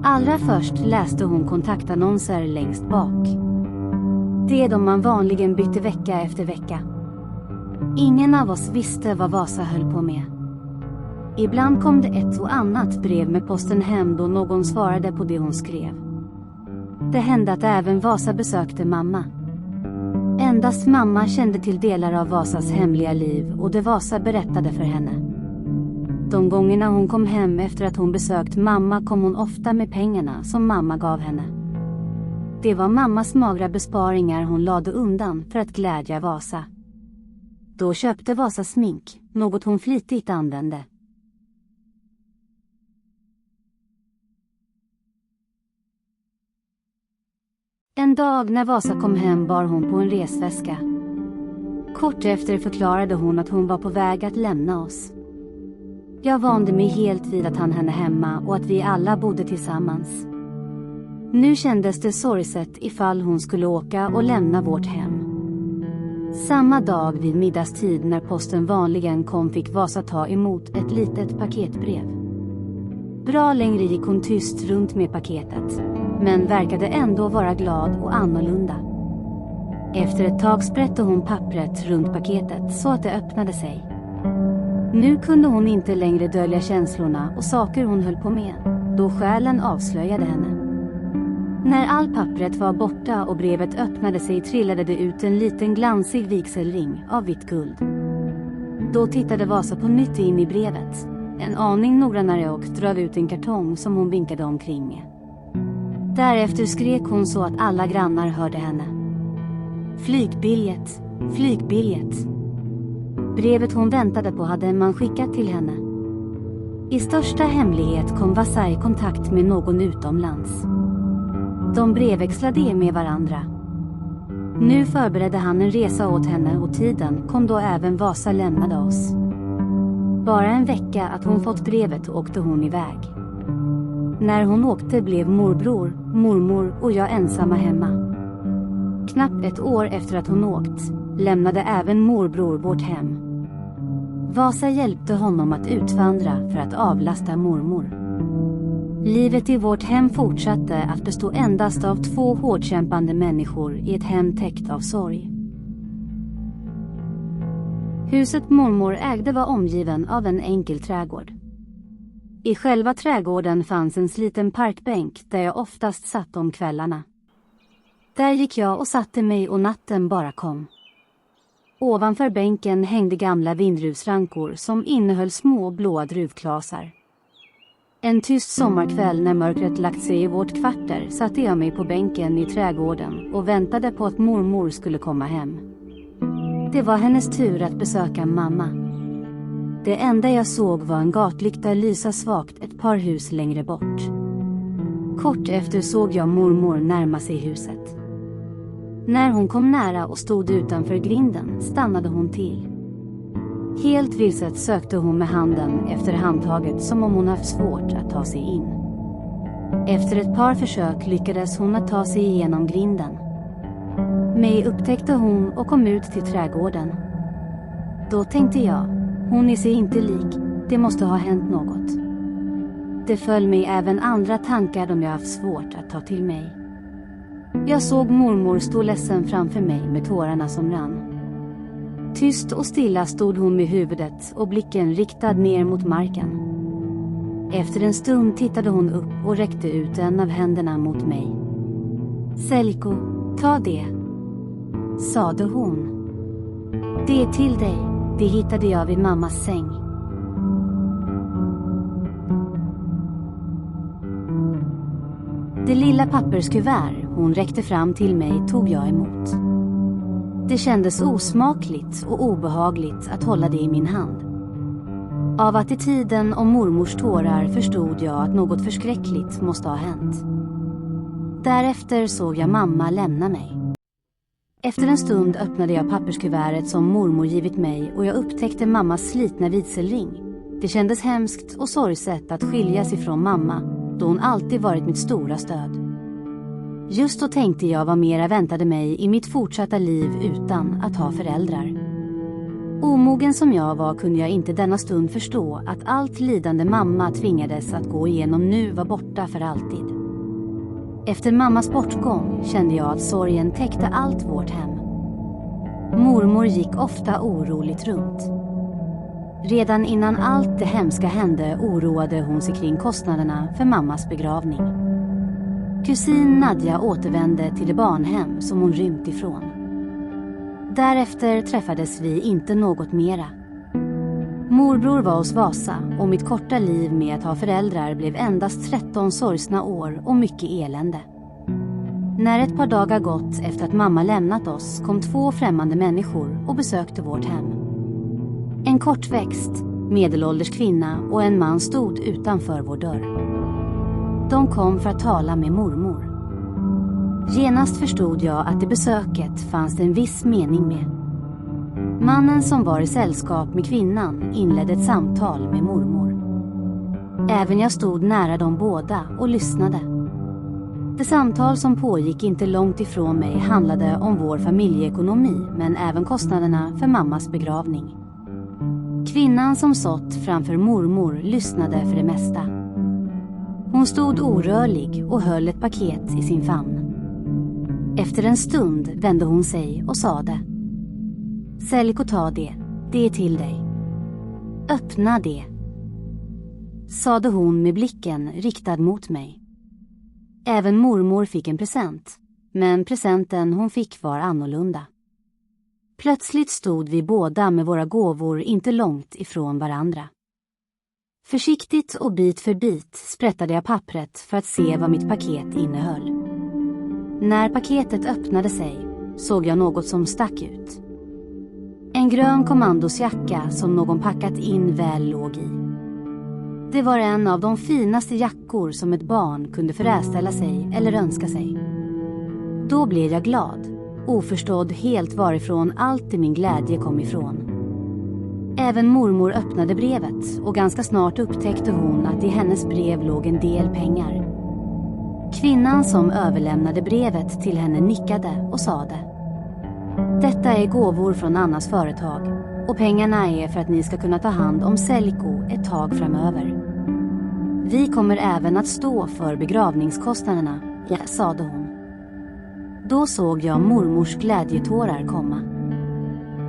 Allra först läste hon kontaktannonser längst bak. Det är de man vanligen bytte vecka efter vecka. Ingen av oss visste vad Vasa höll på med. Ibland kom det ett och annat brev med posten hem då någon svarade på det hon skrev. Det hände att även Vasa besökte mamma. Endast mamma kände till delar av Vasas hemliga liv och det Vasa berättade för henne. De gångerna hon kom hem efter att hon besökt mamma kom hon ofta med pengarna som mamma gav henne. Det var mammas magra besparingar hon lade undan för att glädja Vasa. Då köpte Vasa smink, något hon flitigt använde. En dag när Vasa kom hem bar hon på en resväska. Kort efter förklarade hon att hon var på väg att lämna oss. Jag vande mig helt vid att han henne hemma och att vi alla bodde tillsammans. Nu kändes det sorgset ifall hon skulle åka och lämna vårt hem. Samma dag vid middagstid när posten vanligen kom fick Vasa ta emot ett litet paketbrev. Bra längre gick hon tyst runt med paketet, men verkade ändå vara glad och annorlunda. Efter ett tag sprätte hon pappret runt paketet så att det öppnade sig. Nu kunde hon inte längre dölja känslorna och saker hon höll på med, då själen avslöjade henne. När all pappret var borta och brevet öppnade sig trillade det ut en liten glansig vigselring av vitt guld. Då tittade Vasa på nytt in i brevet, en aning noggrannare, och drog ut en kartong som hon vinkade omkring med. Därefter skrek hon så att alla grannar hörde henne. Flygbiljett, flygbiljett. Brevet hon väntade på hade man skickat till henne. I största hemlighet kom Vasa i kontakt med någon utomlands. De brevväxlade med varandra. Nu förberedde han en resa åt henne och tiden kom då även Vasa lämnade oss. Bara en vecka att hon fått brevet åkte hon iväg. När hon åkte blev morbror, mormor och jag ensamma hemma. Knappt ett år efter att hon åkt lämnade även morbror vårt hem. Vasa hjälpte honom att utvandra för att avlasta mormor. Livet i vårt hem fortsatte att bestå endast av 2 hårdkämpande människor i ett hem täckt av sorg. Huset mormor ägde var omgiven av en enkel trädgård. I själva trädgården fanns en sliten parkbänk där jag oftast satt om kvällarna. Där gick jag och satte mig och natten bara kom. Ovanför bänken hängde gamla vindruvsrankor som innehöll små blåa druvklasar. En tyst sommarkväll när mörkret lagt sig i vårt kvarter satte jag mig på bänken i trädgården och väntade på att mormor skulle komma hem. Det var hennes tur att besöka mamma. Det enda jag såg var en gatlykta lysa svagt ett par hus längre bort. Kort efter såg jag mormor närma sig huset. När hon kom nära och stod utanför grinden stannade hon till. Helt vilset sökte hon med handen efter handtaget som om hon haft svårt att ta sig in. Efter ett par försök lyckades hon att ta sig igenom grinden. Mig upptäckte hon och kom ut till trädgården. Då tänkte jag, hon är sig inte lik, det måste ha hänt något. Det föll mig även andra tankar de jag haft svårt att ta till mig. Jag såg mormor stå ledsen framför mig med tårarna som rann. Tyst och stilla stod hon med huvudet och blicken riktad ner mot marken. Efter en stund tittade hon upp och räckte ut en av händerna mot mig. Selko, ta det, sade hon. Det är till dig, det hittade jag vid mammas säng. Det lilla papperskuvert hon räckte fram till mig tog jag emot. Det kändes osmakligt och obehagligt att hålla det i min hand. Av attityden om mormors tårar förstod jag att något förskräckligt måste ha hänt. Därefter såg jag mamma lämna mig. Efter en stund öppnade jag papperskuvertet som mormor givit mig och jag upptäckte mammas slitna vigselring. Det kändes hemskt och sorgset att skiljas ifrån mamma, då hon alltid varit mitt stora stöd. Just då tänkte jag vad mera väntade mig i mitt fortsatta liv utan att ha föräldrar. Omogen som jag var kunde jag inte denna stund förstå att allt lidande mamma tvingades att gå igenom nu var borta för alltid. Efter mammas bortgång kände jag att sorgen täckte allt vårt hem. Mormor gick ofta oroligt runt. Redan innan allt det hemska hände oroade hon sig kring kostnaderna för mammas begravning. Kusin Nadja återvände till det barnhem som hon rymt ifrån. Därefter träffades vi inte något mera. Morbror var hos Vasa och mitt korta liv med att ha föräldrar blev endast 13 sorgsna år och mycket elände. När ett par dagar gått efter att mamma lämnat oss kom 2 främmande människor och besökte vårt hem. En kortväxt, medelålders kvinna och en man stod utanför vår dörr. De kom för att tala med mormor. Genast förstod jag att i besöket fanns det en viss mening med. Mannen som var i sällskap med kvinnan inledde ett samtal med mormor. Även jag stod nära dem båda och lyssnade. Det samtal som pågick inte långt ifrån mig handlade om vår familjeekonomi men även kostnaderna för mammas begravning. Kvinnan som satt framför mormor lyssnade för det mesta. Hon stod orörlig och höll ett paket i sin famn. Efter en stund vände hon sig och sade: Selko, ta det, det är till dig. Öppna det, sade hon med blicken riktad mot mig. Även mormor fick en present, men presenten hon fick var annorlunda. Plötsligt stod vi båda med våra gåvor inte långt ifrån varandra. Försiktigt och bit för bit sprättade jag pappret för att se vad mitt paket innehöll. När paketet öppnade sig såg jag något som stack ut. En grön kommandosjacka som någon packat in väl låg i. Det var en av de finaste jackor som ett barn kunde föreställa sig eller önska sig. Då blev jag glad, oförstådd helt varifrån allt i min glädje kom ifrån. Även mormor öppnade brevet och ganska snart upptäckte hon att i hennes brev låg en del pengar. Kvinnan som överlämnade brevet till henne nickade och sade: Detta är gåvor från Annas företag och pengarna är för att ni ska kunna ta hand om Selko ett tag framöver. Vi kommer även att stå för begravningskostnaderna, sade hon. Då såg jag mormors glädjetårar komma.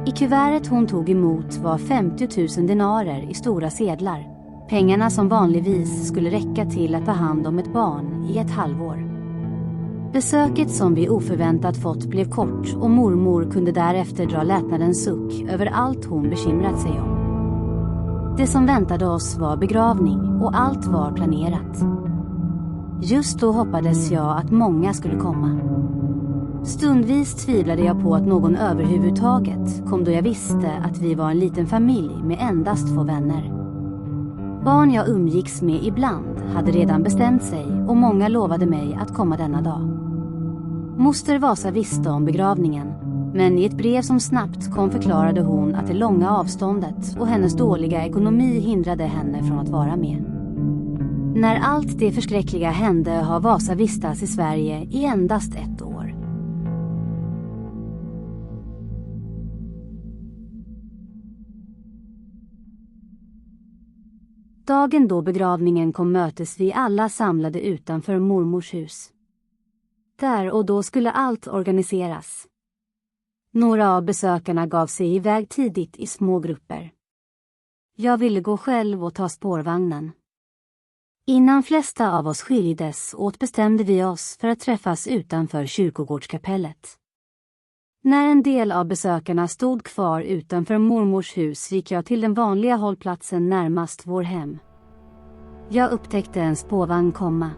I kuvertet hon tog emot var 50 000 denarer i stora sedlar. Pengarna som vanligtvis skulle räcka till att ta hand om ett barn i ett halvår. Besöket som vi oförväntat fått blev kort och mormor kunde därefter dra lättnadens suck över allt hon bekymrat sig om. Det som väntade oss var begravning och allt var planerat. Just då hoppades jag att många skulle komma. Stundvis tvivlade jag på att någon överhuvudtaget kom då jag visste att vi var en liten familj med endast 2 vänner. Barn jag umgicks med ibland hade redan bestämt sig och många lovade mig att komma denna dag. Moster Vasa visste om begravningen, men i ett brev som snabbt kom förklarade hon att det långa avståndet och hennes dåliga ekonomi hindrade henne från att vara med. När allt det förskräckliga hände har Vasa vistats i Sverige i endast 1 år. Dagen då begravningen kom möttes vi alla samlade utanför mormors hus. Där och då skulle allt organiseras. Några av besökarna gav sig iväg tidigt i små grupper. Jag ville gå själv och ta spårvagnen. Innan flesta av oss skildes åt bestämde vi oss för att träffas utanför kyrkogårdskapellet. När en del av besökarna stod kvar utanför mormors hus gick jag till den vanliga hållplatsen närmast vår hem. Jag upptäckte en spårvagn komma.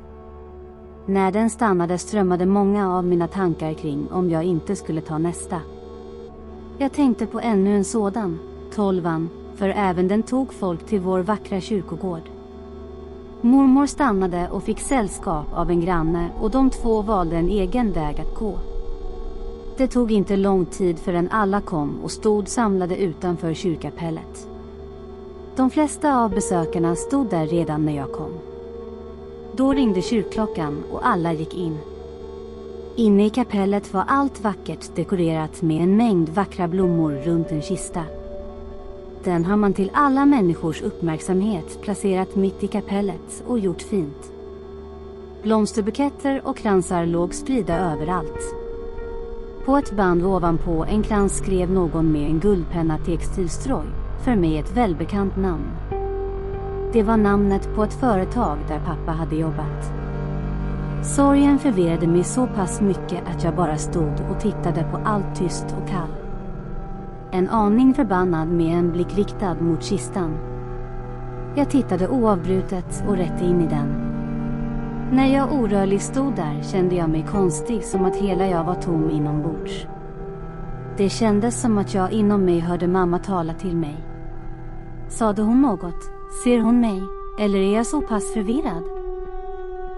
När den stannade strömmade många av mina tankar kring om jag inte skulle ta nästa. Jag tänkte på ännu en sådan, 12:an, för även den tog folk till vår vackra kyrkogård. Mormor stannade och fick sällskap av en granne och de två valde en egen väg att gå. Det tog inte lång tid förrän alla kom och stod samlade utanför kyrkapellet. De flesta av besökarna stod där redan när jag kom. Då ringde kyrkklockan och alla gick in. Inne i kapellet var allt vackert dekorerat med en mängd vackra blommor runt en kista. Den har man till alla människors uppmärksamhet placerat mitt i kapellet och gjort fint. Blomsterbuketter och kransar låg spridda överallt. På ett band ovanpå en krans skrev någon med en guldpenna textilstroj, för mig ett välbekant namn. Det var namnet på ett företag där pappa hade jobbat. Sorgen förvirrade mig så pass mycket att jag bara stod och tittade på allt tyst och kall. En aning förbannad med en blick riktad mot kistan. Jag tittade oavbrutet och rätt in i den. När jag orörlig stod där kände jag mig konstig, som att hela jag var tom inombords. Det kändes som att jag inom mig hörde mamma tala till mig. Sade hon något? Ser hon mig? Eller är jag så pass förvirrad?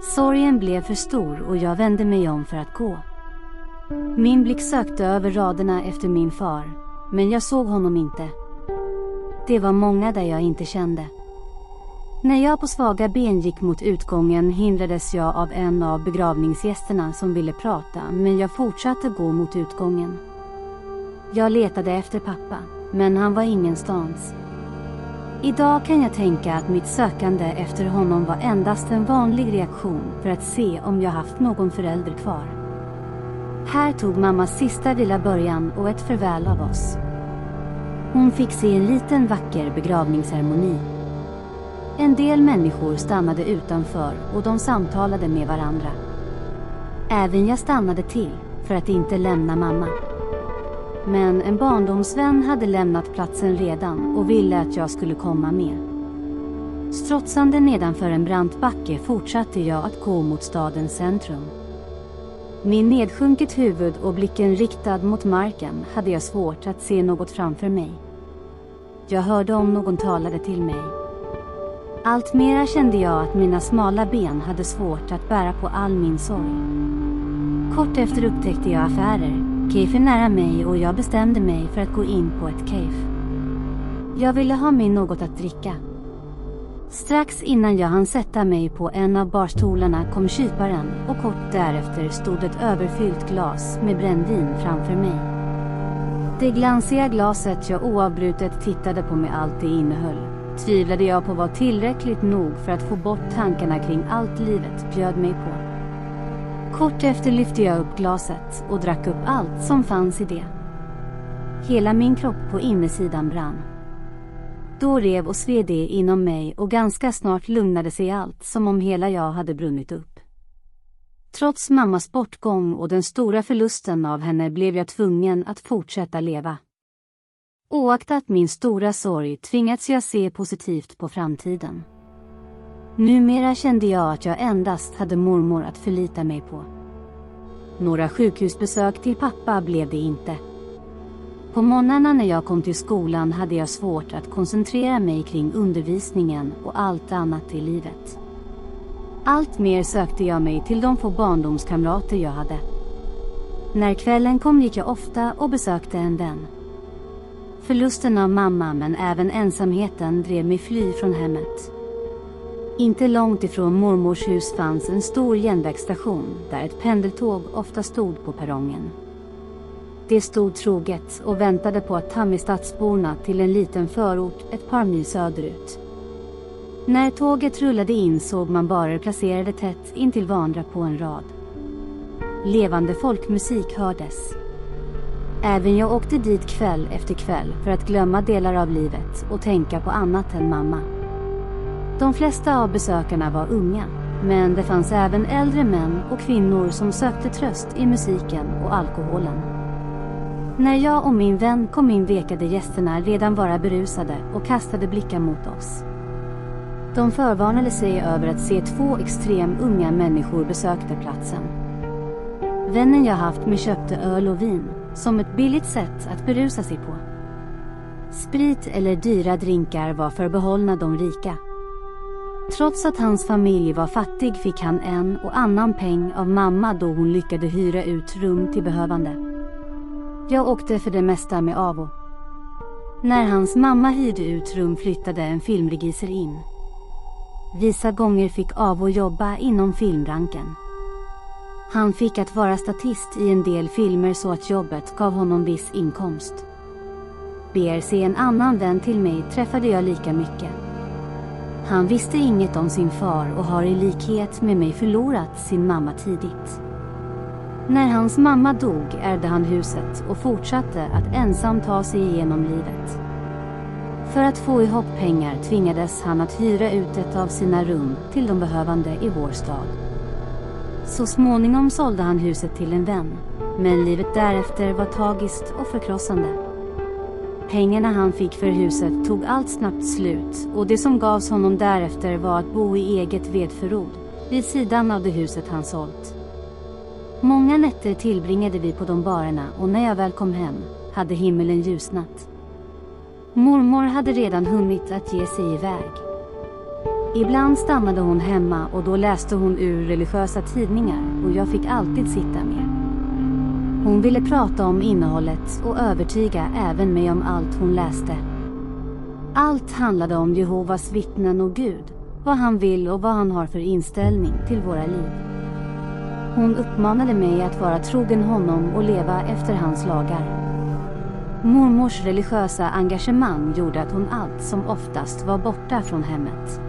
Sorgen blev för stor och jag vände mig om för att gå. Min blick sökte över raderna efter min far, men jag såg honom inte. Det var många där jag inte kände. När jag på svaga ben gick mot utgången hindrades jag av en av begravningsgästerna som ville prata, men jag fortsatte gå mot utgången. Jag letade efter pappa, men han var ingenstans. Idag kan jag tänka att mitt sökande efter honom var endast en vanlig reaktion för att se om jag haft någon förälder kvar. Här tog mammas sista lilla början och ett farväl av oss. Hon fick se en liten vacker begravningsceremoni. En del människor stannade utanför och de samtalade med varandra. Även jag stannade till för att inte lämna mamma. Men en barndomsvän hade lämnat platsen redan och ville att jag skulle komma med. Strotsande nedanför en brant backe fortsatte jag att gå mot stadens centrum. Med nedsjunket huvud och blicken riktad mot marken hade jag svårt att se något framför mig. Jag hörde om någon talade till mig. Allt mera kände jag att mina smala ben hade svårt att bära på all min sorg. Kort efter upptäckte jag affärer, café nära mig, och jag bestämde mig för att gå in på ett café. Jag ville ha mig något att dricka. Strax innan jag hann sätta mig på en av barstolarna kom kyparen och kort därefter stod ett överfyllt glas med brännvin framför mig. Det glansiga glaset jag oavbrutet tittade på med allt det innehöll, tvivlade jag på var tillräckligt nog för att få bort tankarna kring allt livet bjöd mig på. Kort efter lyfte jag upp glaset och drack upp allt som fanns i det. Hela min kropp på insidan brann. Då rev och sved det inom mig och ganska snart lugnade sig allt, som om hela jag hade brunnit upp. Trots mammas bortgång och den stora förlusten av henne blev jag tvungen att fortsätta leva. Oaktat min stora sorg tvingats jag se positivt på framtiden. Numera kände jag att jag endast hade mormor att förlita mig på. Några sjukhusbesök till pappa blev det inte. På morgnarna när jag kom till skolan hade jag svårt att koncentrera mig kring undervisningen och allt annat i livet. Allt mer sökte jag mig till de få barndomskamrater jag hade. När kvällen kom gick jag ofta och besökte en vän. Förlusten av mamma men även ensamheten drev mig fly från hemmet. Inte långt ifrån mormors hus fanns en stor järnvägsstation där ett pendeltåg ofta stod på perrongen. Det stod troget och väntade på att ta med stadsborna till en liten förort ett par mil söderut. När tåget rullade in såg man barer placerade tätt intill varandra på en rad. Levande folkmusik hördes. Även jag åkte dit kväll efter kväll för att glömma delar av livet och tänka på annat än mamma. De flesta av besökarna var unga, men det fanns även äldre män och kvinnor som sökte tröst i musiken och alkoholen. När jag och min vän kom in vekade gästerna redan vara berusade och kastade blickar mot oss. De förvarnade sig över att se 2 extrem unga människor besökte platsen. Vännen jag haft med köpte öl och vin som ett billigt sätt att berusa sig på. Sprit eller dyra drinkar var förbehållna de rika. Trots att hans familj var fattig fick han en och annan peng av mamma då hon lyckade hyra ut rum till behövande. Jag åkte för det mesta med Avo. När hans mamma hyrde ut rum flyttade en filmregisser in. Vissa gånger fick Avo jobba inom filmbranschen. Han fick att vara statist i en del filmer så att jobbet gav honom viss inkomst. BRC, en annan vän till mig, träffade jag lika mycket. Han visste inget om sin far och har i likhet med mig förlorat sin mamma tidigt. När hans mamma dog ärvde han huset och fortsatte att ensam ta sig igenom livet. För att få ihop pengar tvingades han att hyra ut ett av sina rum till de behövande i vår stad. Så småningom sålde han huset till en vän, men livet därefter var tragiskt och förkrossande. Pengarna han fick för huset tog allt snabbt slut och det som gavs honom därefter var att bo i eget vedförråd vid sidan av det huset han sålt. Många nätter tillbringade vi på de barerna och när jag väl kom hem hade himmelen ljusnat. Mormor hade redan hunnit att ge sig iväg. Ibland stannade hon hemma och då läste hon ur religiösa tidningar och jag fick alltid sitta med. Hon ville prata om innehållet och övertyga även mig om allt hon läste. Allt handlade om Jehovas vittnen och Gud, vad han vill och vad han har för inställning till våra liv. Hon uppmanade mig att vara trogen honom och leva efter hans lagar. Mormors religiösa engagemang gjorde att hon allt som oftast var borta från hemmet.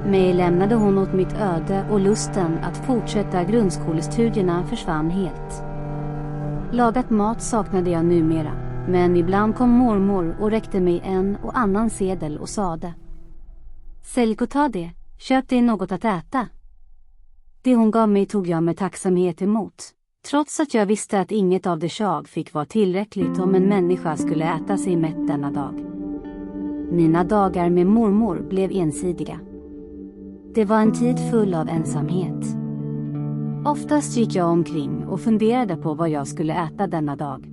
Mig lämnade hon åt mitt öde och lusten att fortsätta grundskolestudierna försvann helt. Lagat mat saknade jag numera, men ibland kom mormor och räckte mig en och annan sedel och sade: "Selko, ta det, köp dig något att äta." Det hon gav mig tog jag med tacksamhet emot, trots att jag visste att inget av det jag fick var tillräckligt om en människa skulle äta sig mätt denna dag. Mina dagar med mormor blev ensidiga. Det var en tid full av ensamhet. Oftast gick jag omkring och funderade på vad jag skulle äta denna dag.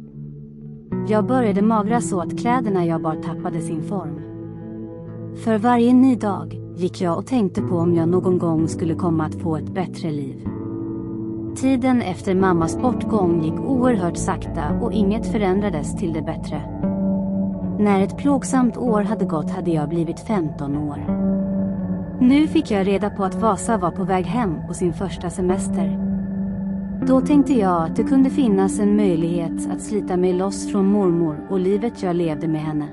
Jag började magra så att kläderna jag bar tappade sin form. För varje ny dag gick jag och tänkte på om jag någon gång skulle komma att få ett bättre liv. Tiden efter mammas bortgång gick oerhört sakta och inget förändrades till det bättre. När ett plågsamt år hade gått hade jag blivit 15 år. Nu fick jag reda på att Vasa var på väg hem på sin första semester. Då tänkte jag att det kunde finnas en möjlighet att slita mig loss från mormor och livet jag levde med henne.